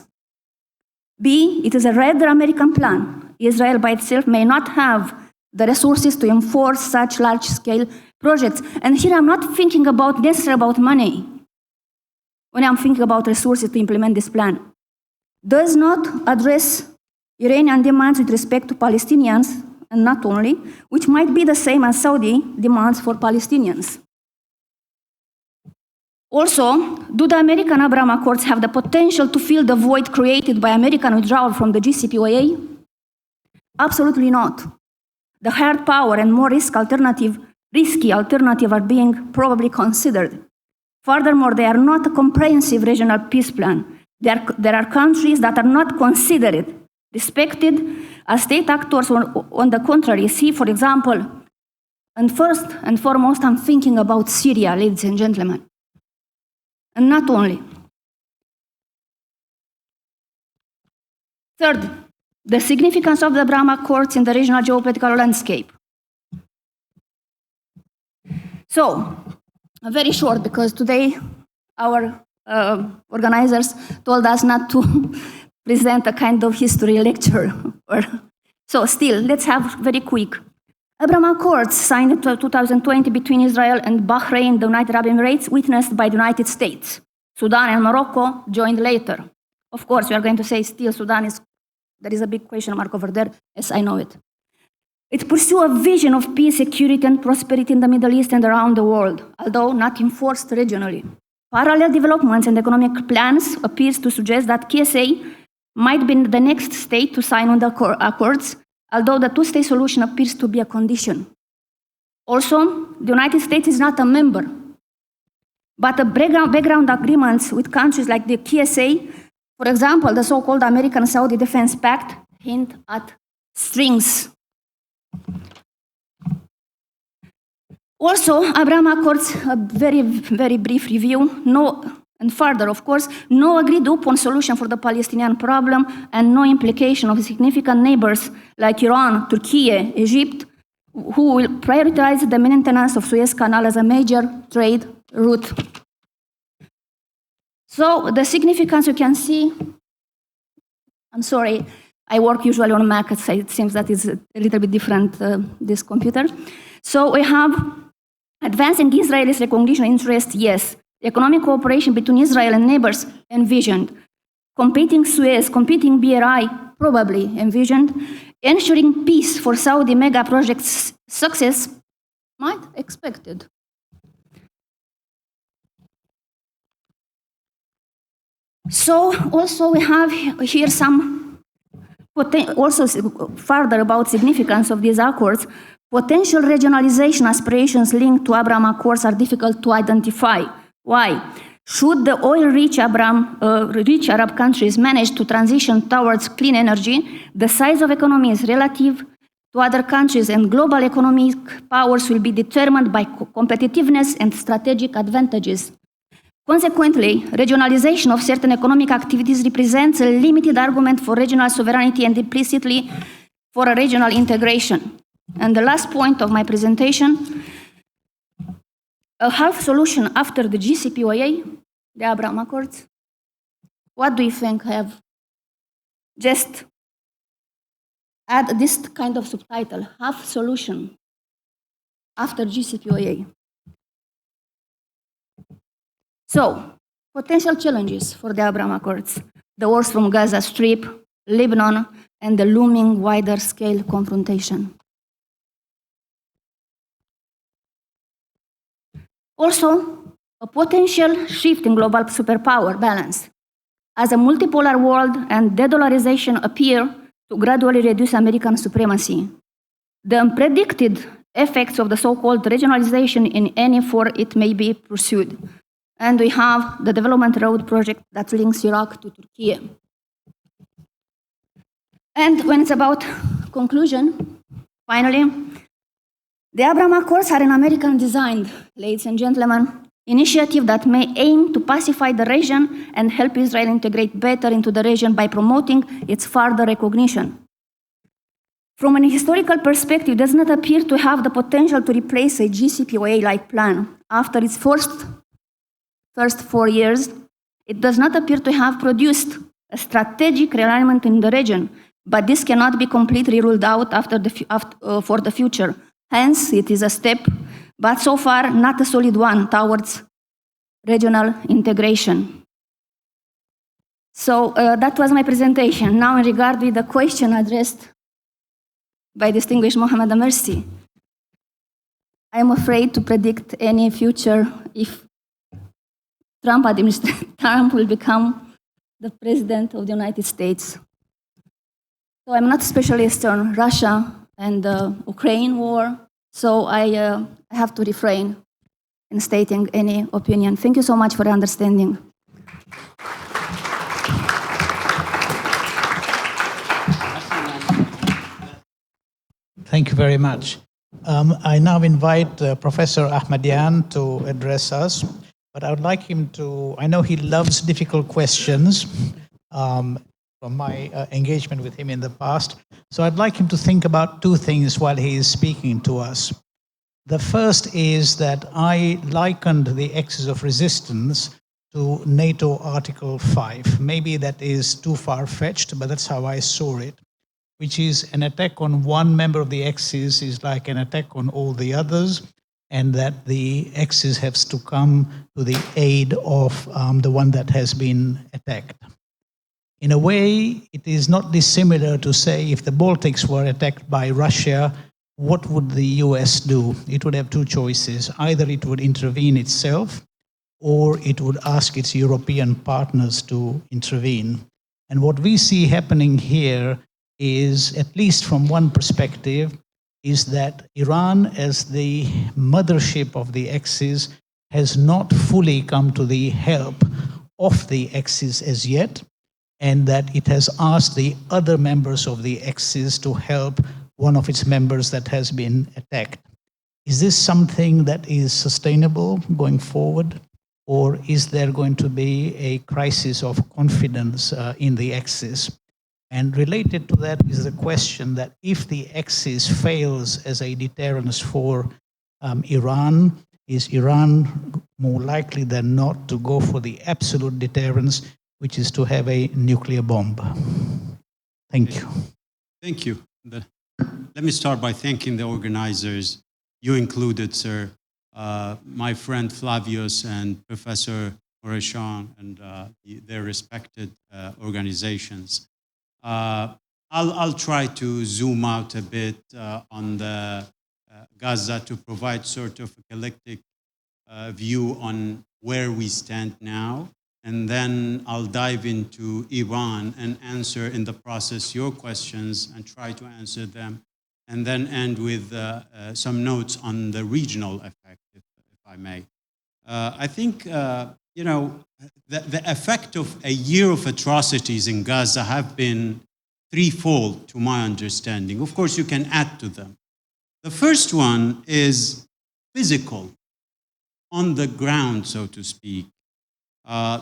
B, it is a rather American plan. Israel by itself may not have the resources to enforce such large-scale projects. And here I'm not thinking necessarily about money when I'm thinking about resources to implement this plan. Does not address Iranian demands with respect to Palestinians, and not only, which might be the same as Saudi demands for Palestinians. Also, do the American Abraham Accords have the potential to fill the void created by American withdrawal from the JCPOA? Absolutely not. The hard power and more risky alternative are being probably considered. Furthermore, they are not a comprehensive regional peace plan. There are countries that are not considered, respected as state actors, on the contrary. See, for example, and first and foremost, I'm thinking about Syria, ladies and gentlemen. And not only. Third, the significance of the Abraham Accords in the regional geopolitical landscape. So, very short, because today our organizers told us not to present a kind of history lecture. So still, let's have very quick. Abraham Accords signed in 2020 between Israel and Bahrain, the United Arab Emirates, witnessed by the United States. Sudan and Morocco joined later. Of course, we are going to say still there is a big question mark over there, as I know it. It pursues a vision of peace, security, and prosperity in the Middle East and around the world, although not enforced regionally. Parallel developments and economic plans appears to suggest that KSA might be the next state to sign on the accords, although the two-state solution appears to be a condition. Also, the United States is not a member, but the background agreements with countries like the KSA, for example, the so-called American-Saudi Defense Pact, hint at strings. Also, Abraham Accords, a very, very brief review, and further, of course, no agreed-upon solution for the Palestinian problem and no implication of significant neighbors like Iran, Turkey, Egypt, who will prioritize the maintenance of Suez Canal as a major trade route. So the significance you can see, I'm sorry, I work usually on Mac, so it seems that it's a little bit different, this computer. So we have advancing Israel's recognition interest, yes. Economic cooperation between Israel and neighbors, envisioned. Competing Suez, competing BRI, probably envisioned. Ensuring peace for Saudi mega projects success, might expected. So also we have here some, also further about significance of these accords. Potential regionalization aspirations linked to Abraham Accords are difficult to identify. Why? Should the oil-rich Arab countries manage to transition towards clean energy, the size of economies relative to other countries and global economic powers will be determined by competitiveness and strategic advantages. Consequently, regionalization of certain economic activities represents a limited argument for regional sovereignty and implicitly for a regional integration. And the last point of my presentation, a half solution after the JCPOA, the Abraham Accords. What do you think? I have just add this kind of subtitle, half solution after JCPOA. So, potential challenges for the Abraham Accords, the wars from Gaza Strip, Lebanon, and the looming wider scale confrontation. Also, a potential shift in global superpower balance. as a multipolar world and de-dollarization appear to gradually reduce American supremacy. The unpredicted effects of the so-called regionalization in any form it may be pursued. And we have the development road project that links Iraq to Turkey. And when it's about conclusion, finally, the Abraham Accords are an American-designed, ladies and gentlemen, initiative that may aim to pacify the region and help Israel integrate better into the region by promoting its further recognition. From an historical perspective, it does not appear to have the potential to replace a GCPOA-like plan. After its first 4 years, it does not appear to have produced a strategic realignment in the region, but this cannot be completely ruled out for the future. Hence, it is a step, but so far not a solid one towards regional integration. So that was my presentation. Now in regard with the question addressed by distinguished Mohamed Amersi, I am afraid to predict any future if Trump will become the president of the United States. So I'm not a specialist on Russia and the Ukraine war, so I have to refrain in stating any opinion. Thank you so much for your understanding. Thank you very much. I now invite Professor Ahmadian to address us, but I would like him to, I know he loves difficult questions from my engagement with him in the past, so I'd like him to think about two things while he is speaking to us. The first is that I likened the axis of resistance to NATO Article 5. Maybe that is too far-fetched, but that's how I saw it, which is an attack on one member of the axis is like an attack on all the others, and that the axis has to come to the aid of the one that has been attacked. In a way, it is not dissimilar to say if the Baltics were attacked by Russia, what would the US do? It would have two choices. Either it would intervene itself, or it would ask its European partners to intervene. And what we see happening here is, at least from one perspective, is that Iran, as the mothership of the Axis, has not fully come to the help of the Axis as yet, and that it has asked the other members of the Axis to help one of its members that has been attacked. Is this something that is sustainable going forward, or is there going to be a crisis of confidence in the Axis? And related to that is the question that if the Axis fails as a deterrence for Iran, is Iran more likely than not to go for the absolute deterrence, which is to have a nuclear bomb? Thank you. Thank you. Let me start by thanking the organizers, you included, sir, my friend Flavius and Professor Moreshan and their respected organizations. I'll try to zoom out a bit on the Gaza to provide sort of a collective view on where we stand now, and then I'll dive into Iran and answer in the process your questions and try to answer them, and then end with some notes on the regional effect, if I may. I think, you know, the effect of a year of atrocities in Gaza have been threefold, to my understanding. Of course, you can add to them. The first one is physical, on the ground, so to speak.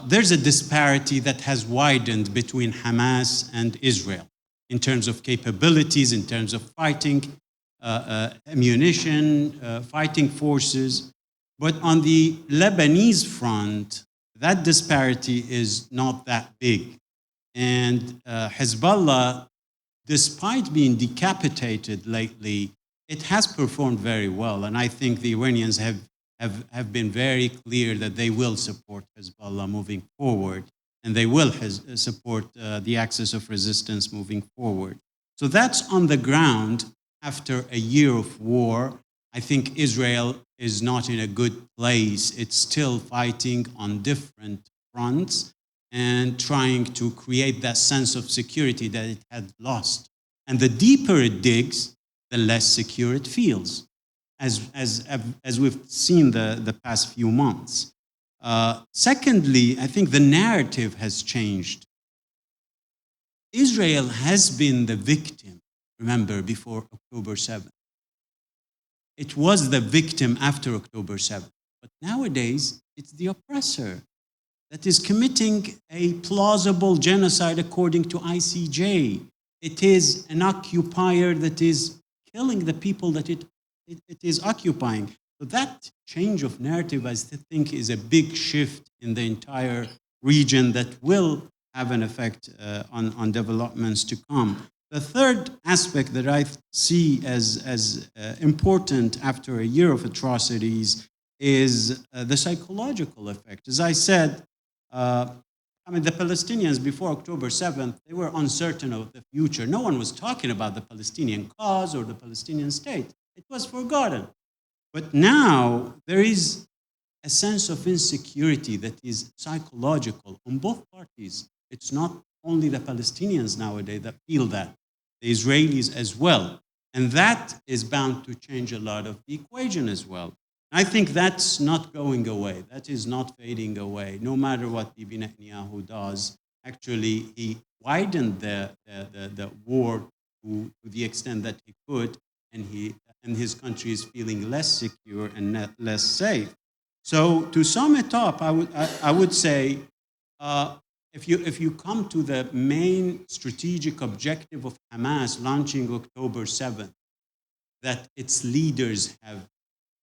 There's a disparity that has widened between Hamas and Israel in terms of capabilities, in terms of fighting, ammunition, fighting forces. But on the Lebanese front, that disparity is not that big. And Hezbollah, despite being decapitated lately, it has performed very well. And I think the Iranians have been very clear that they will support Hezbollah moving forward, and they will support the axis of resistance moving forward. So that's on the ground. After a year of war, I think Israel is not in a good place. It's still fighting on different fronts. and trying to create that sense of security that it had lost. And the deeper it digs, the less secure it feels, as we've seen the past few months. Secondly, I think the narrative has changed. Israel has been the victim, remember, before October 7th. It was the victim after October 7th. But nowadays, it's the oppressor that is committing a plausible genocide according to ICJ. It is an occupier that is killing the people that it is occupying. So that change of narrative, I think, is a big shift in the entire region that will have an effect on developments to come. The third aspect that I see as important after a year of atrocities is the psychological effect. As I said, the Palestinians before October 7th, they were uncertain of the future. No one was talking about the Palestinian cause or the Palestinian state. It was forgotten. But now there is a sense of insecurity that is psychological on both parties. It's not only the Palestinians nowadays that feel that, the Israelis as well. And that is bound to change a lot of the equation as well. I think that's not going away. That is not fading away, no matter what Bibi Netanyahu does. Actually, he widened the war to the extent that he could, and his country is feeling less secure and less safe. So to sum it up, I would say, if you come to the main strategic objective of Hamas launching October 7th, that its leaders have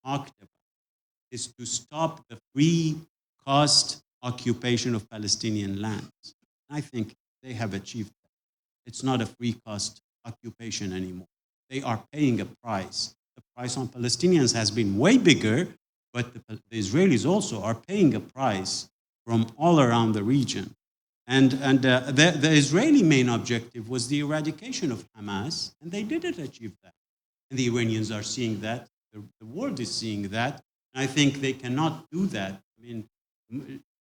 talked about, is to stop the free cost occupation of Palestinian lands. I think they have achieved that. It's not a free cost occupation anymore. They are paying a price. The price on Palestinians has been way bigger, but the Israelis also are paying a price from all around the region. And the Israeli main objective was the eradication of Hamas, and they didn't achieve that. And the Iranians are seeing that. The world is seeing that. And I think they cannot do that. I mean,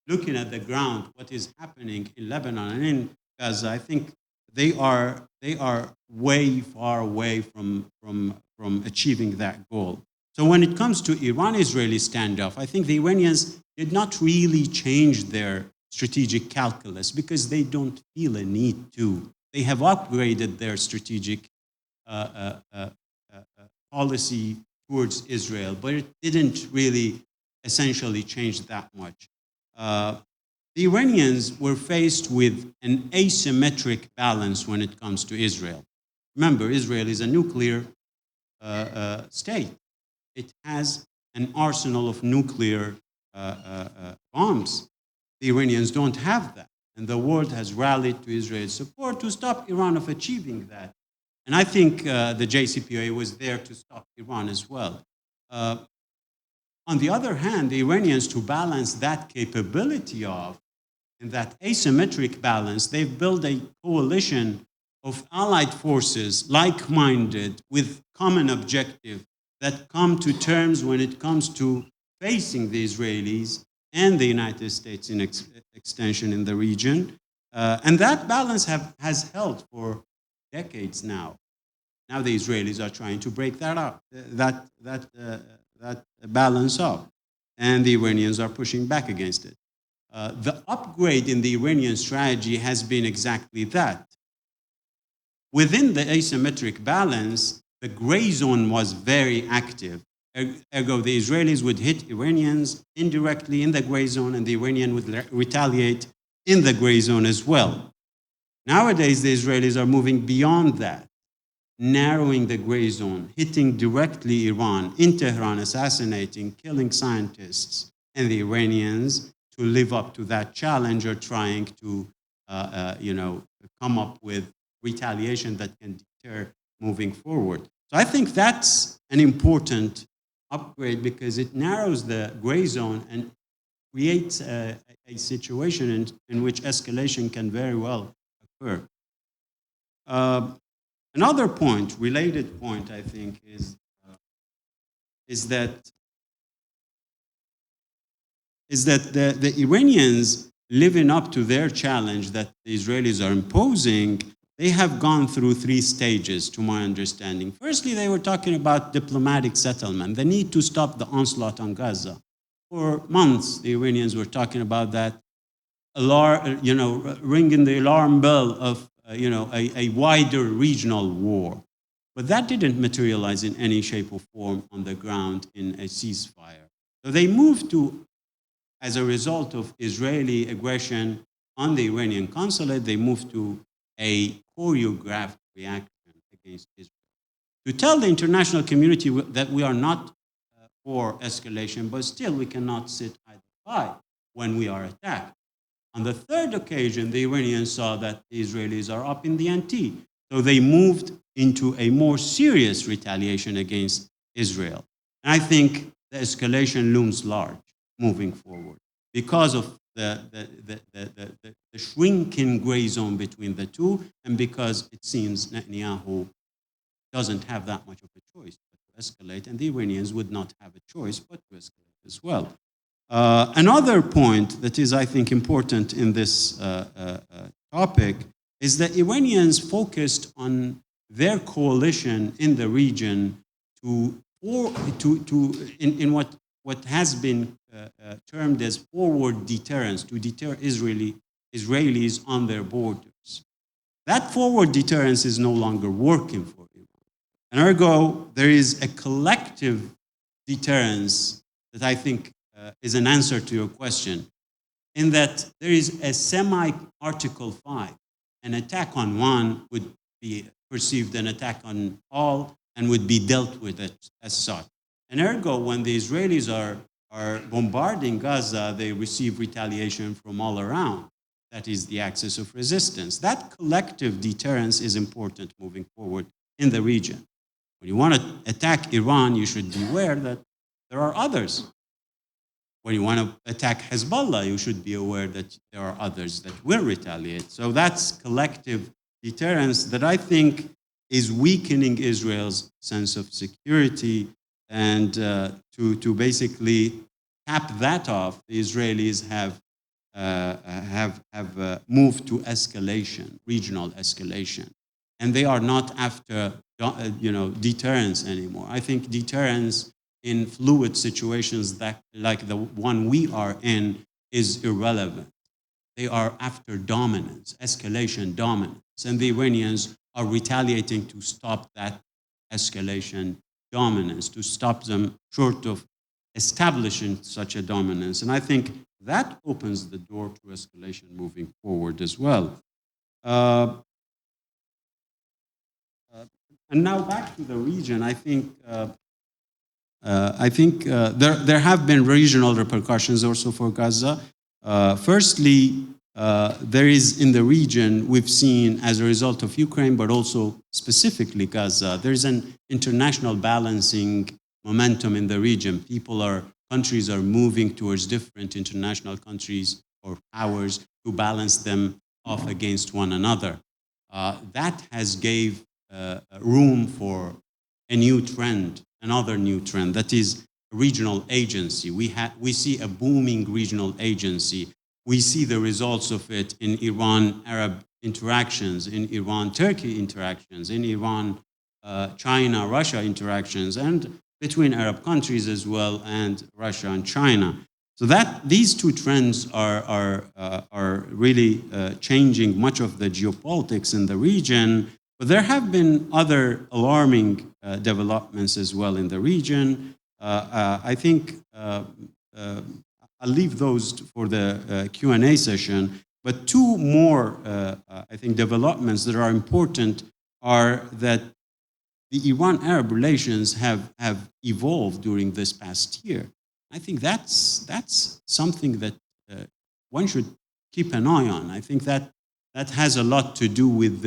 looking at the ground, what is happening in Lebanon and in Gaza, I think they are way far away from achieving that goal. So when it comes to Iran-Israeli standoff, I think the Iranians did not really change their strategic calculus because they don't feel a need to. They have upgraded their strategic policy towards Israel, but it didn't really essentially change that much. The Iranians were faced with an asymmetric balance when it comes to Israel. Remember, Israel is a nuclear state. It has an arsenal of nuclear bombs. The Iranians don't have that. And the world has rallied to Israel's support to stop Iran of achieving that. And I think the JCPOA was there to stop Iran as well. On the other hand, the Iranians, to balance that capability of, and that asymmetric balance, they've built a coalition of allied forces, like-minded, with common objective, that come to terms when it comes to facing the Israelis and the United States in extension in the region. And that balance has held for decades now. Now the Israelis are trying to break that up, that balance up. And the Iranians are pushing back against it. The upgrade in the Iranian strategy has been exactly that. Within the asymmetric balance, the gray zone was very active. Ergo, the Israelis would hit Iranians indirectly in the gray zone, and the Iranian would retaliate in the gray zone as well. Nowadays, the Israelis are moving beyond that, narrowing the gray zone, hitting directly Iran, in Tehran, assassinating, killing scientists, and the Iranians, to live up to that challenge, are trying to come up with retaliation that can deter moving forward. So I think that's an important upgrade because it narrows the gray zone and creates a situation in which escalation can very well occur. Another point, related point, I think, is that the Iranians living up to their challenge that the Israelis are imposing, they have gone through 3 stages, to my understanding. Firstly, they were talking about diplomatic settlement, the need to stop the onslaught on Gaza. For months, the Iranians were talking about that, ringing the alarm bell of a wider regional war. But that didn't materialize in any shape or form on the ground in a ceasefire. So they moved to, as a result of Israeli aggression on the Iranian consulate, they moved to a choreographed reaction against Israel. To tell the international community that we are not for escalation, but still we cannot sit idle by when we are attacked. On the third occasion, the Iranians saw that the Israelis are up in the ante. So they moved into a more serious retaliation against Israel. And I think the escalation looms large moving forward because of the shrinking gray zone between the two, and because it seems Netanyahu doesn't have that much of a choice but to escalate, and the Iranians would not have a choice but to escalate as well. Another point that is, I think, important in this topic is that Iranians focused on their coalition in the region in what has been termed as forward deterrence, to deter Israelis on their borders. That forward deterrence is no longer working for Iran. And ergo, there is a collective deterrence that I think is an answer to your question, in that there is a semi-Article 5. An attack on one would be perceived an attack on all and would be dealt with as such. And ergo, when the Israelis are bombarding Gaza, they receive retaliation from all around. That is the axis of resistance. That collective deterrence is important moving forward in the region. When you want to attack Iran, you should be aware that there are others. When you want to attack Hezbollah, you should be aware that there are others that will retaliate. So that's collective deterrence that I think is weakening Israel's sense of security. And to basically cap that off, the Israelis have moved to escalation, regional escalation, and they are not after deterrence anymore. I think deterrence in fluid situations like the one we are in is irrelevant. They are after dominance, escalation dominance, and the Iranians are retaliating to stop that escalation dominance, to stop them short of establishing such a dominance. And I think that opens the door to escalation moving forward as well. And now back to the region, I think there have been regional repercussions also for Gaza. Firstly, there is in the region, we've seen as a result of Ukraine, but also specifically Gaza, there's an international balancing momentum in the region. Countries are moving towards different international countries or powers to balance them off against one another. That has gave room for a new trend, another new trend, that is regional agency. We see a booming regional agency. We see the results of it in Iran-Arab interactions, in Iran-Turkey interactions, in Iran-China-Russia interactions, and between Arab countries as well, and Russia and China. So these two trends are really changing much of the geopolitics in the region. But there have been other alarming developments as well in the region. I think I'll leave those for the Q&A session. But two more, I think, developments that are important are that the Iran-Arab relations have evolved during this past year. I think that's something that one should keep an eye on. I think that has a lot to do with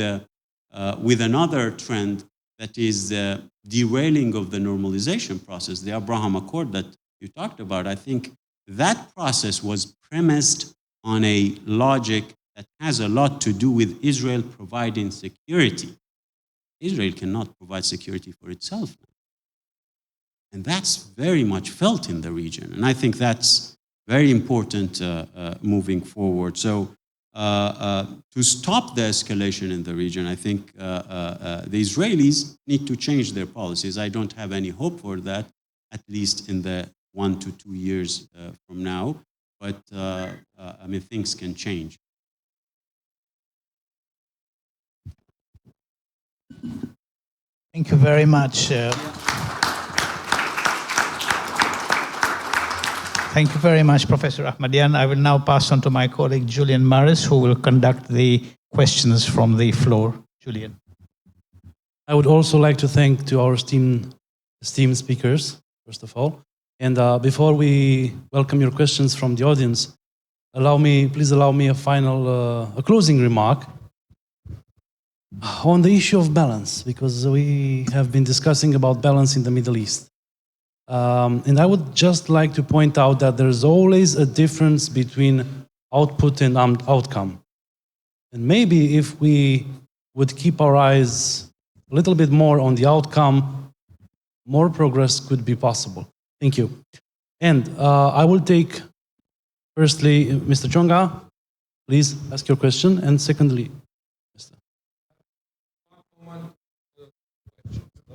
another trend, that is the derailing of the normalization process, the Abraham Accord that you talked about. I think that process was premised on a logic that has a lot to do with Israel providing security. Israel cannot provide security for itself. And that's very much felt in the region. And I think that's very important moving forward. So to stop the escalation in the region, I think the Israelis need to change their policies. I don't have any hope for that, at least in the 1 to 2 years from now. But I mean, things can change. Thank you very much. Thank you very much, Professor Ahmadian. I will now pass on to my colleague Julian Maris, who will conduct the questions from the floor. Julian. I would also like to thank to our esteemed speakers, first of all. And before we welcome your questions from the audience, please allow me a closing remark on the issue of balance, because we have been discussing about balance in the Middle East. And I would just like to point out that there's always a difference between output and outcome. And maybe if we would keep our eyes a little bit more on the outcome, more progress could be possible. Thank you. And I will take, firstly, Mr. Chonga, please ask your question. And secondly, Mr.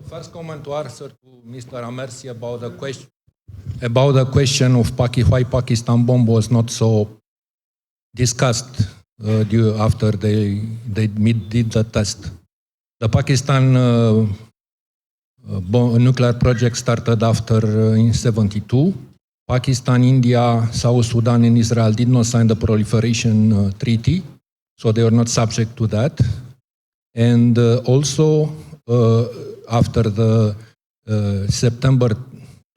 First comment to answer to Mr. Amersi about the question of why Pakistan bomb was not so discussed after they did the test. The Pakistan nuclear project started after in 72. Pakistan, India, South Sudan, and Israel did not sign the proliferation treaty, so they were not subject to that. And also, after the September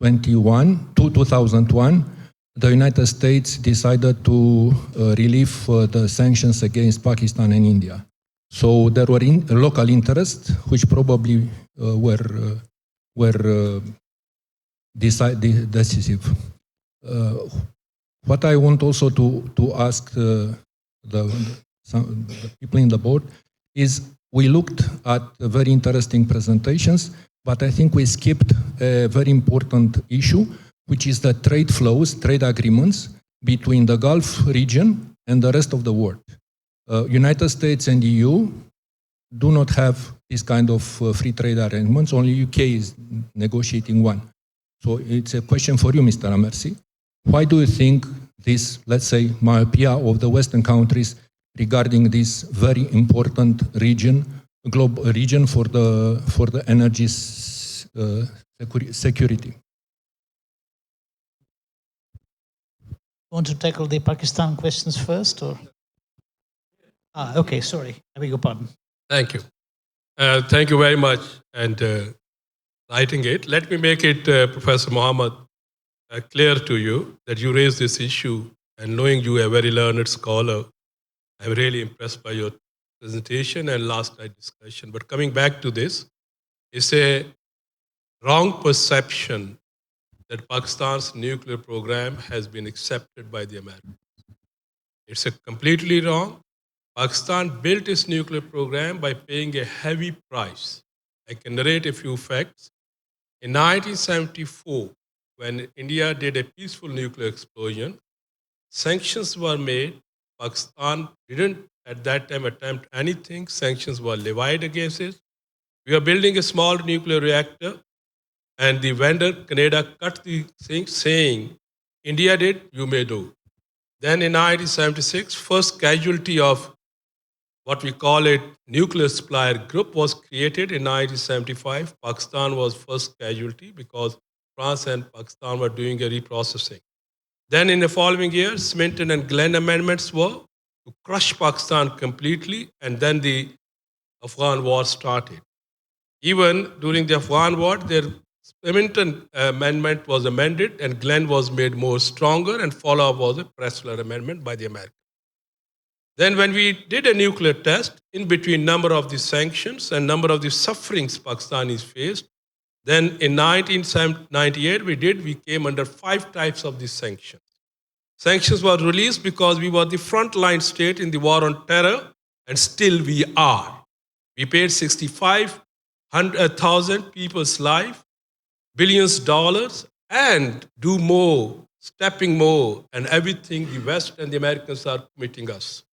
2001, the United States decided to relieve the sanctions against Pakistan and India. So there were local interests which probably were decisive. What I want also to ask the people in the board is, we looked at very interesting presentations, but I think we skipped a very important issue, which is the trade flows, trade agreements between the Gulf region and the rest of the world. United States and EU do not have this kind of free trade arrangements. Only UK is negotiating one. So it's a question for you, Mr. Amersi. Why do you think this, let's say, myopia of the Western countries regarding this very important global region for the energy security? Want to tackle the Pakistan questions first, or? Okay, sorry. I beg your pardon. Thank you. Thank you very much. And writing it, let me make it, Professor Mohammed, clear to you that you raised this issue, and knowing you a very learned scholar, I'm really impressed by your presentation and last night discussion. But coming back to this, it's a wrong perception that Pakistan's nuclear program has been accepted by the Americans. It's completely wrong. Pakistan built its nuclear program by paying a heavy price. I can narrate a few facts. In 1974, when India did a peaceful nuclear explosion, sanctions were made. Pakistan didn't at that time attempt anything. Sanctions were levied against it. We are building a small nuclear reactor, and the vendor, Canada, cut the thing saying, India did, you may do. Then in 1976, first casualty of what we call it nuclear supplier group was created in 1975. Pakistan was first casualty because France and Pakistan were doing a reprocessing. Then in the following year, Sminton and Glenn amendments were to crush Pakistan completely, and then the Afghan war started. Even during the Afghan war, their Sminton amendment was amended and Glenn was made more stronger, and follow-up was a Pressler amendment by the Americans. Then when we did a nuclear test, in between number of the sanctions and number of the sufferings Pakistanis faced, then in 1998 we came under 5 types of these sanctions. Sanctions were released because we were the frontline state in the war on terror, and still we are. We paid 65,000 people's life, billions of dollars, and do more stepping more, and everything the West and the Americans are committing us.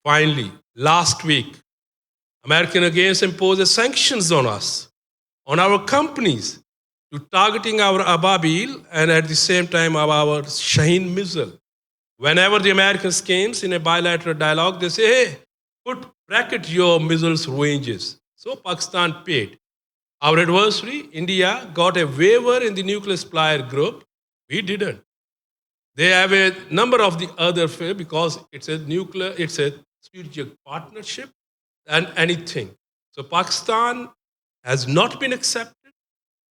Finally, last week, American again imposed sanctions on us, on our companies, to targeting our Ababil and at the same time our Shaheen missile. Whenever the Americans came in a bilateral dialogue, they say, hey, bracket your missiles ranges. So Pakistan paid. Our adversary, India, got a waiver in the nuclear supplier group. We didn't. They have a number of the other because it's a strategic partnership and anything. So Pakistan has not been accepted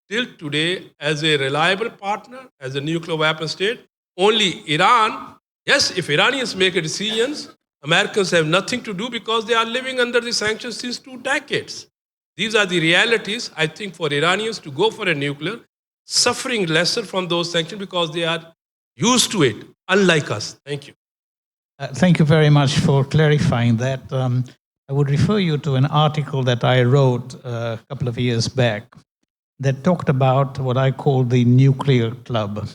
till today as a reliable partner, as a nuclear weapon state. Only Iran, yes, if Iranians make a decision, Americans have nothing to do because they are living under the sanctions since 2 decades. These are the realities, I think, for Iranians to go for a nuclear, suffering lesser from those sanctions because they are used to it, unlike us. Thank you. Thank you very much for clarifying that. I would refer you to an article that I wrote a couple of years back that talked about what I call the nuclear club.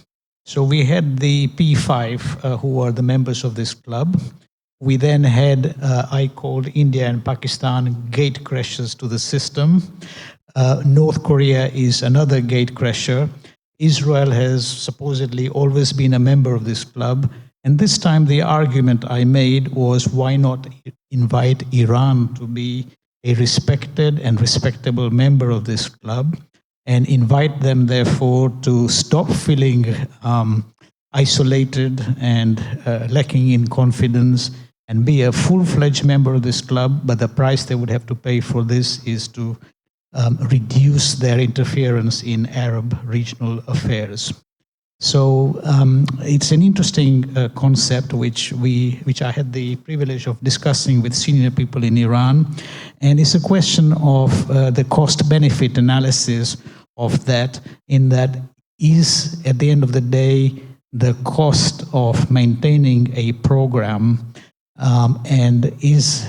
So we had the P5, who are the members of this club. We then had, I called India and Pakistan gate crashers to the system. North Korea is another gate crasher. Israel has supposedly always been a member of this club. And this time the argument I made was, why not invite Iran to be a respected and respectable member of this club, and invite them, therefore, to stop feeling isolated and lacking in confidence, and be a full-fledged member of this club. But the price they would have to pay for this is to reduce their interference in Arab regional affairs. So it's an interesting concept which I had the privilege of discussing with senior people in Iran, and it's a question of the cost-benefit analysis of that, in that is, at the end of the day, the cost of maintaining a program and is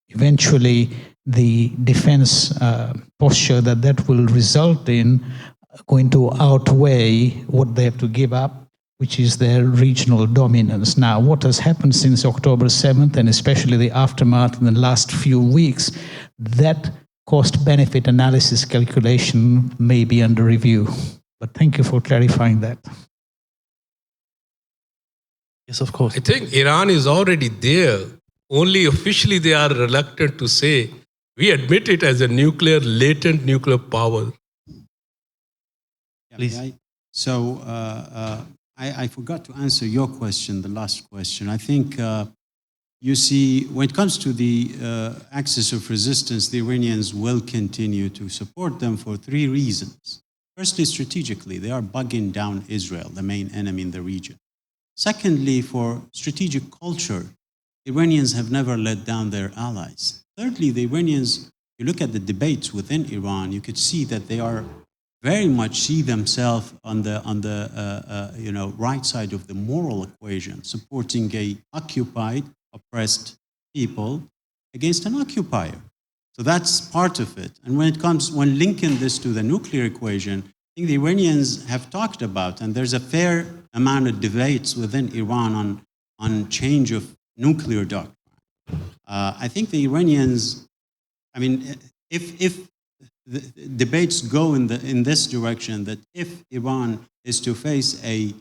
eventually the defense posture that will result in going to outweigh what they have to give up, which is their regional dominance. Now, what has happened since October 7th, and especially the aftermath in the last few weeks, that cost-benefit analysis calculation may be under review. But thank you for clarifying that. Yes, of course. I think Iran is already there. Only officially they are reluctant to say, we admit it as a latent nuclear power. Please. So I forgot to answer your question, the last question. I think you see, when it comes to the axis of resistance, the Iranians will continue to support them for 3 reasons. Firstly, strategically, they are bugging down Israel, the main enemy in the region. Secondly, for strategic culture, Iranians have never let down their allies. Thirdly, the Iranians, you look at the debates within Iran, you could see that they are very much see themselves on the right side of the moral equation, supporting a occupied, oppressed people against an occupier. So that's part of it. And when linking this to the nuclear equation, I think the Iranians have talked about, and there's a fair amount of debates within Iran on change of nuclear doctrine. I think the Iranians, I mean, if the debates go in this direction, that if Iran is to face a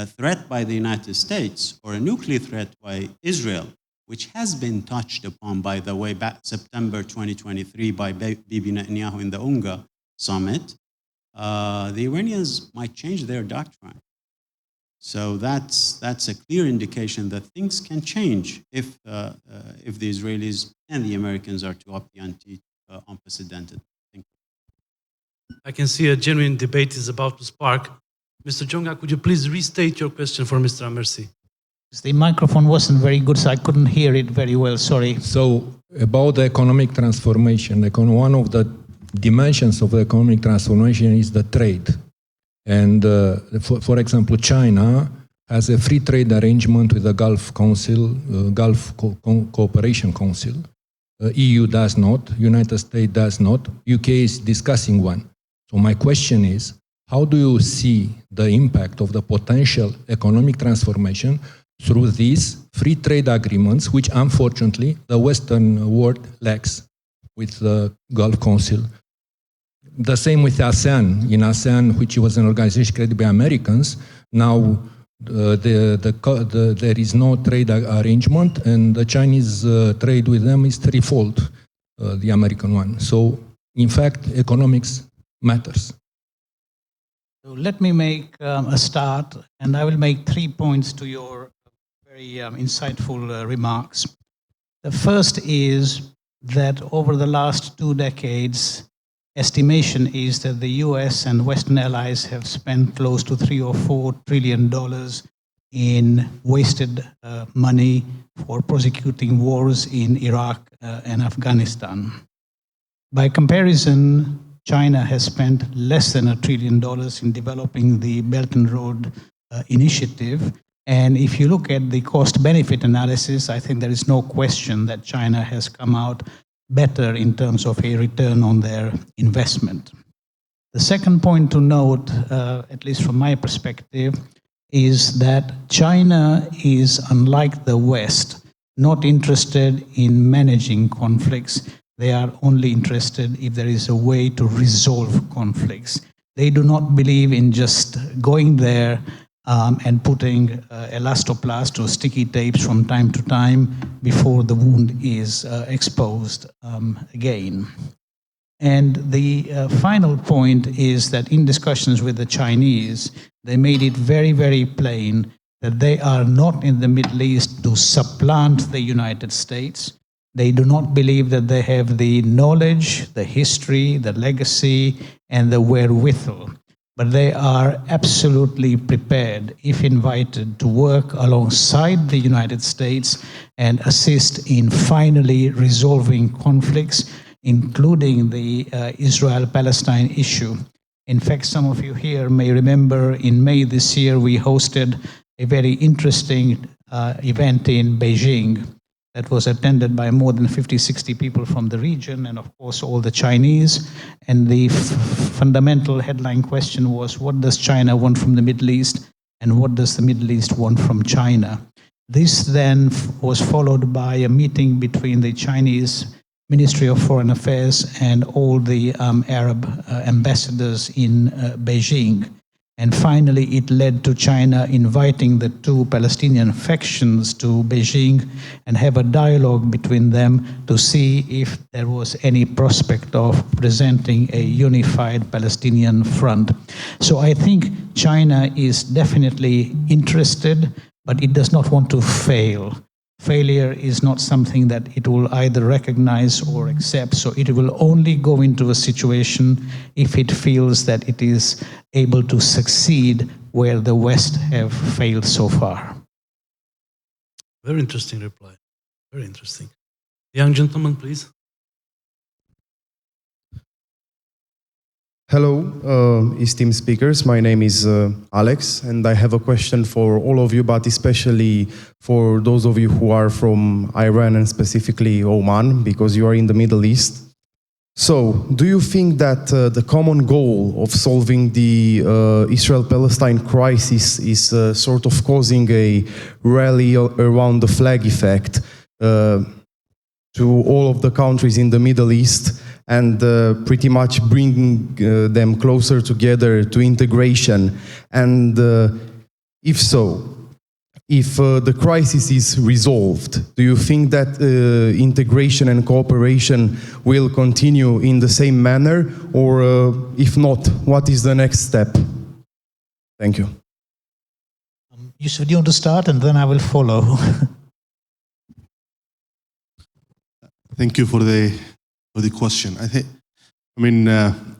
threat by the United States or a nuclear threat by Israel, which has been touched upon, by the way, back September 2023 by Bibi Netanyahu in the UNGA summit, the Iranians might change their doctrine. So that's a clear indication that things can change if the Israelis and the Americans are to up the ante unprecedented. Thank you. I can see a genuine debate is about to spark. Mr. Jonga, could you please restate your question for Mr. Amersi? The microphone wasn't very good, so I couldn't hear it very well, sorry. So about the economic transformation, one of the dimensions of the economic transformation is the trade. And for example, China has a free trade arrangement with the Gulf Council, Gulf Cooperation Council. EU does not, United States does not, UK is discussing one. So my question is, how do you see the impact of the potential economic transformation through these free trade agreements, which unfortunately the Western world lacks with the Gulf Council? The same with ASEAN. In ASEAN, which was an organization created by Americans, now there is no trade arrangement, and the Chinese trade with them is threefold the American one. So, in fact, economics matters. So let me make a start, and I will make 3 points to your very insightful remarks. The first is that over the last 2 decades, estimation is that the US and Western allies have spent close to $3 or $4 trillion in wasted money for prosecuting wars in Iraq and Afghanistan. By comparison, China has spent less than $1 trillion in developing the Belt and Road Initiative. And if you look at the cost-benefit analysis, I think there is no question that China has come out better in terms of a return on their investment. The second point to note, at least from my perspective, is that China is, unlike the West, not interested in managing conflicts. They are only interested if there is a way to resolve conflicts. They do not believe in just going there and putting elastoplast or sticky tapes from time to time before the wound is exposed again. And the final point is that in discussions with the Chinese, they made it very, very plain that they are not in the Middle East to supplant the United States. They do not believe that they have the knowledge, the history, the legacy, and the wherewithal. But they are absolutely prepared, if invited, to work alongside the United States and assist in finally resolving conflicts, including the Israel-Palestine issue. In fact, some of you here may remember in May this year, we hosted a very interesting event in Beijing that was attended by more than 50, 60 people from the region, and of course all the Chinese. And the fundamental headline question was, what does China want from the Middle East, and what does the Middle East want from China? This then was followed by a meeting between the Chinese Ministry of Foreign Affairs and all the Arab ambassadors in Beijing. And finally, it led to China inviting the two Palestinian factions to Beijing and have a dialogue between them to see if there was any prospect of presenting a unified Palestinian front. So I think China is definitely interested, but it does not want to fail. Failure is not something that it will either recognize or accept, so it will only go into a situation if it feels that it is able to succeed where the West have failed so far. Very interesting reply. Very interesting. Young gentleman, please. Hello, esteemed speakers. My name is Alex, and I have a question for all of you, but especially for those of you who are from Iran and specifically Oman, because you are in the Middle East. So, do you think that the common goal of solving the Israel-Palestine crisis is sort of causing a rally around the flag effect to all of the countries in the Middle East, and pretty much bringing them closer together to integration? And if so, if the crisis is resolved, do you think that integration and cooperation will continue in the same manner? Or if not, what is the next step? Thank you. Yusuf, do you want to start, and then I will follow? Thank you for the question.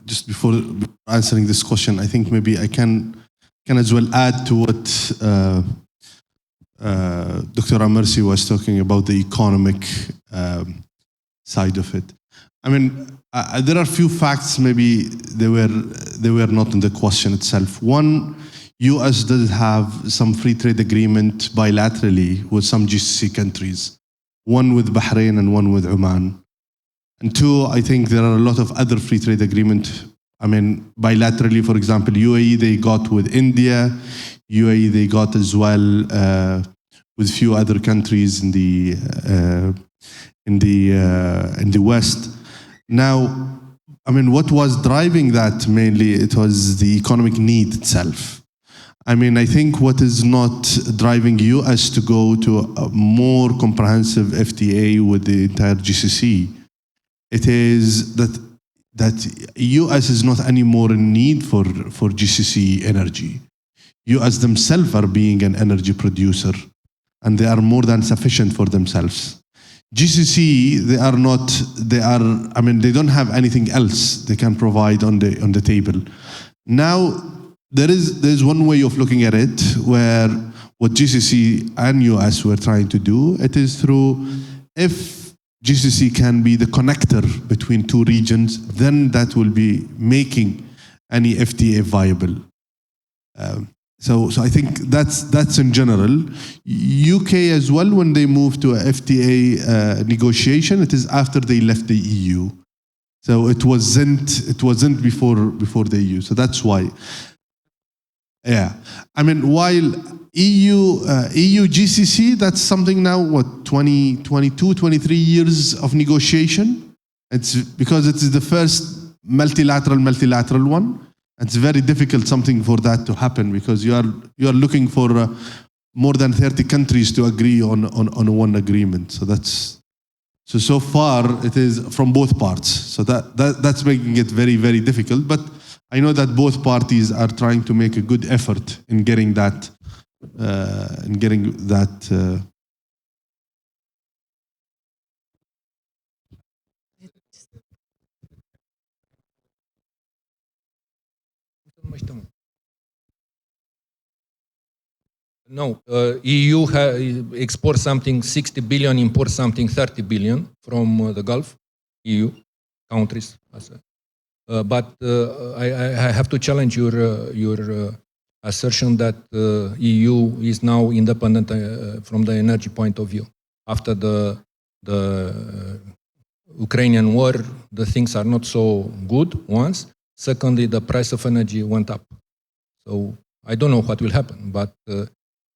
Just before answering this question, I think maybe I can as well add to what Dr. Amersi was talking about, the economic side of it. There are a few facts, maybe they were not in the question itself. One, US does have some free trade agreement bilaterally with some GCC countries, one with Bahrain and one with Oman. And two, I think there are a lot of other free trade agreements I mean, bilaterally, for example, UAE, they got with India. UAE, they got as well with few other countries in the West. Now, I mean, what was driving that mainly, it was the economic need itself. I mean, I think what is not driving US to go to a more comprehensive FTA with the entire GCC, it is that US is not anymore in need for GCC energy. US themselves are being an energy producer, and they are more than sufficient for themselves. GCC, I mean, they don't have anything else they can provide on the table. Now, there's one way of looking at it, where what GCC and US were trying to do, it is through, if GCC can be the connector between two regions, then that will be making any FTA viable. So I think that's in general. UK as well, when they moved to a FTA negotiation, it is after they left the EU. So it wasn't before the EU. So that's why. Yeah, I mean, while EU GCC, that's something now, what, 22, 23 years of negotiation? It's because it's the first multilateral one. It's very difficult something for that to happen, because you are looking for more than 30 countries to agree on one agreement. So far it is from both parts. So that's making it very, very difficult. But I know that both parties are trying to make a good effort in getting that. No, EU exports something 60 billion, imports something 30 billion from the Gulf, EU countries. But I have to challenge your assertion that EU is now independent from the energy point of view. After the Ukrainian war, the things are not so good, once. Secondly, the price of energy went up. So I don't know what will happen, but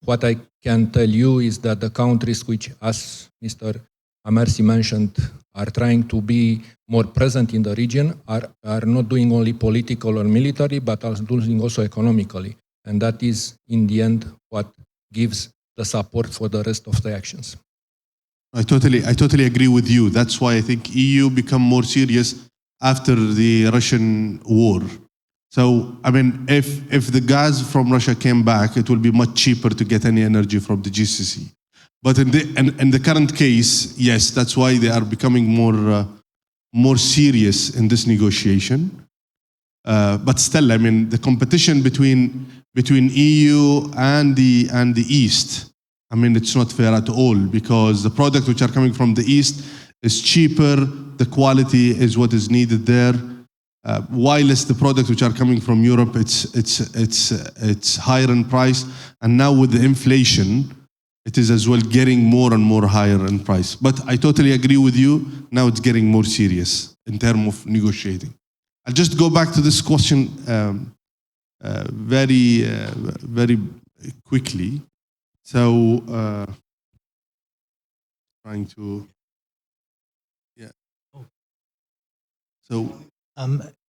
what I can tell you is that the countries which, as Mr. Amersi mentioned, are trying to be more present in the region are not doing only political or military, but are doing also economically. And that is, in the end, what gives the support for the rest of the actions. I totally agree with you. That's why I think EU become more serious after the Russian war. So, I mean, if the gas from Russia came back, it will be much cheaper to get any energy from the GCC. But in the current case, yes, that's why they are becoming more serious in this negotiation. But still, I mean, the competition between EU and the East, I mean, it's not fair at all, because the products which are coming from the East is cheaper, the quality is what is needed there. While the products which are coming from Europe, it's higher in price, and now with the inflation, it is as well getting more and more higher in price. But I totally agree with you. Now it's getting more serious in terms of negotiating. I'll just go back to this question very quickly. So, trying to, yeah. So.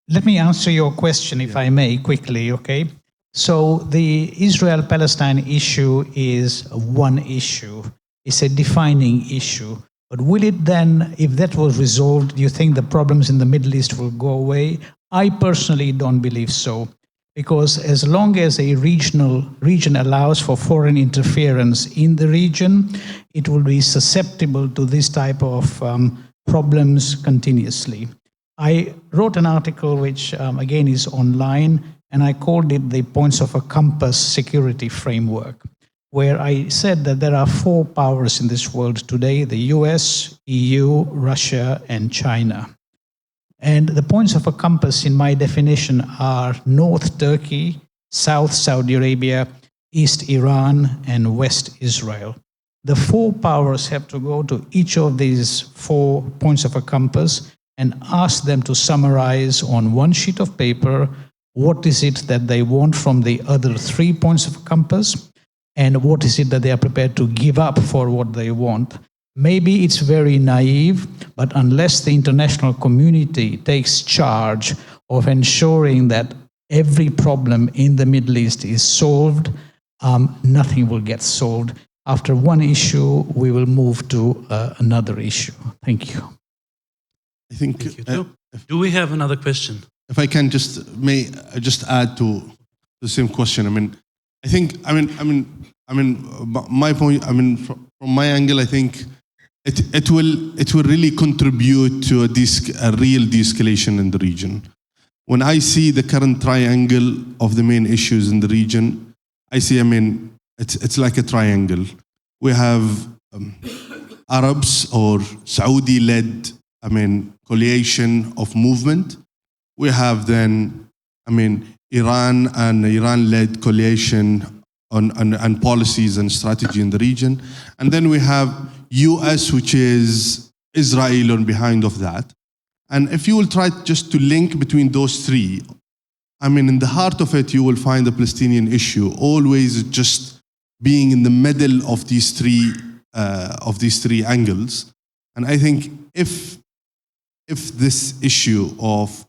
Let me answer your question, if I may, quickly, okay? So the Israel-Palestine issue is one issue. It's a defining issue. But will it then, if that was resolved, do you think the problems in the Middle East will go away? I personally don't believe so. Because as long as a region allows for foreign interference in the region, it will be susceptible to this type of problems continuously. I wrote an article which, again, is online, and I called it the Points of a Compass Security Framework, where I said that there are four powers in this world today: the US, EU, Russia, and China. And the points of a compass, in my definition, are North Turkey, South Saudi Arabia, East Iran, and West Israel. The four powers have to go to each of these 4 points of a compass and ask them to summarize on one sheet of paper what is it that they want from the other 3 points of compass, and what is it that they are prepared to give up for what they want. Maybe it's very naive, but unless the international community takes charge of ensuring that every problem in the Middle East is solved, nothing will get solved. After one issue, we will move to another issue. Thank you. I think. Thank you too. Do we have another question? If I can just add to the same question. My point. From my angle, I think it will really contribute to a real de-escalation in the region. When I see the current triangle of the main issues in the region, I see. It's like a triangle. We have Arabs or Saudi-led, coalition of movement. We have then, Iran and Iran-led coalition on policies and strategy in the region. And then we have US, which is Israel on behind of that. And if you will try just to link between those three, in the heart of it, you will find the Palestinian issue always just being in the middle of these three angles. And I think if this issue of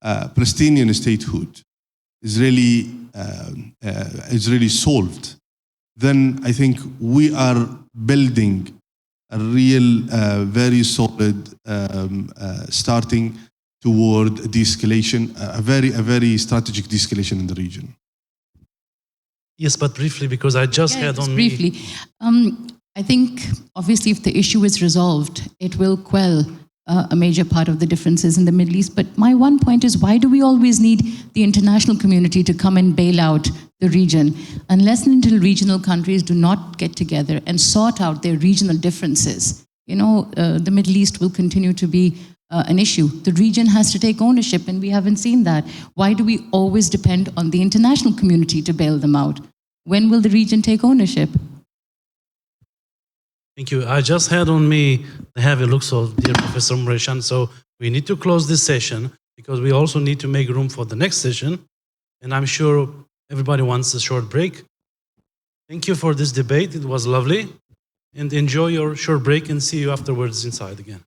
Palestinian statehood is really solved, then I think we are building a real, very solid starting toward de-escalation, a very strategic de-escalation in the region. Yes, but briefly, because I just had on briefly. I think, obviously, if the issue is resolved, it will quell a major part of the differences in the Middle East. But my one point is, why do we always need the international community to come and bail out the region? Unless and until regional countries do not get together and sort out their regional differences, the Middle East will continue to be an issue. The region has to take ownership, and we haven't seen that. Why do we always depend on the international community to bail them out? When will the region take ownership? Thank you. I just had on me the heavy looks of dear Professor Moreshan, so we need to close this session because we also need to make room for the next session. And I'm sure everybody wants a short break. Thank you for this debate. It was lovely. And enjoy your short break and see you afterwards inside again.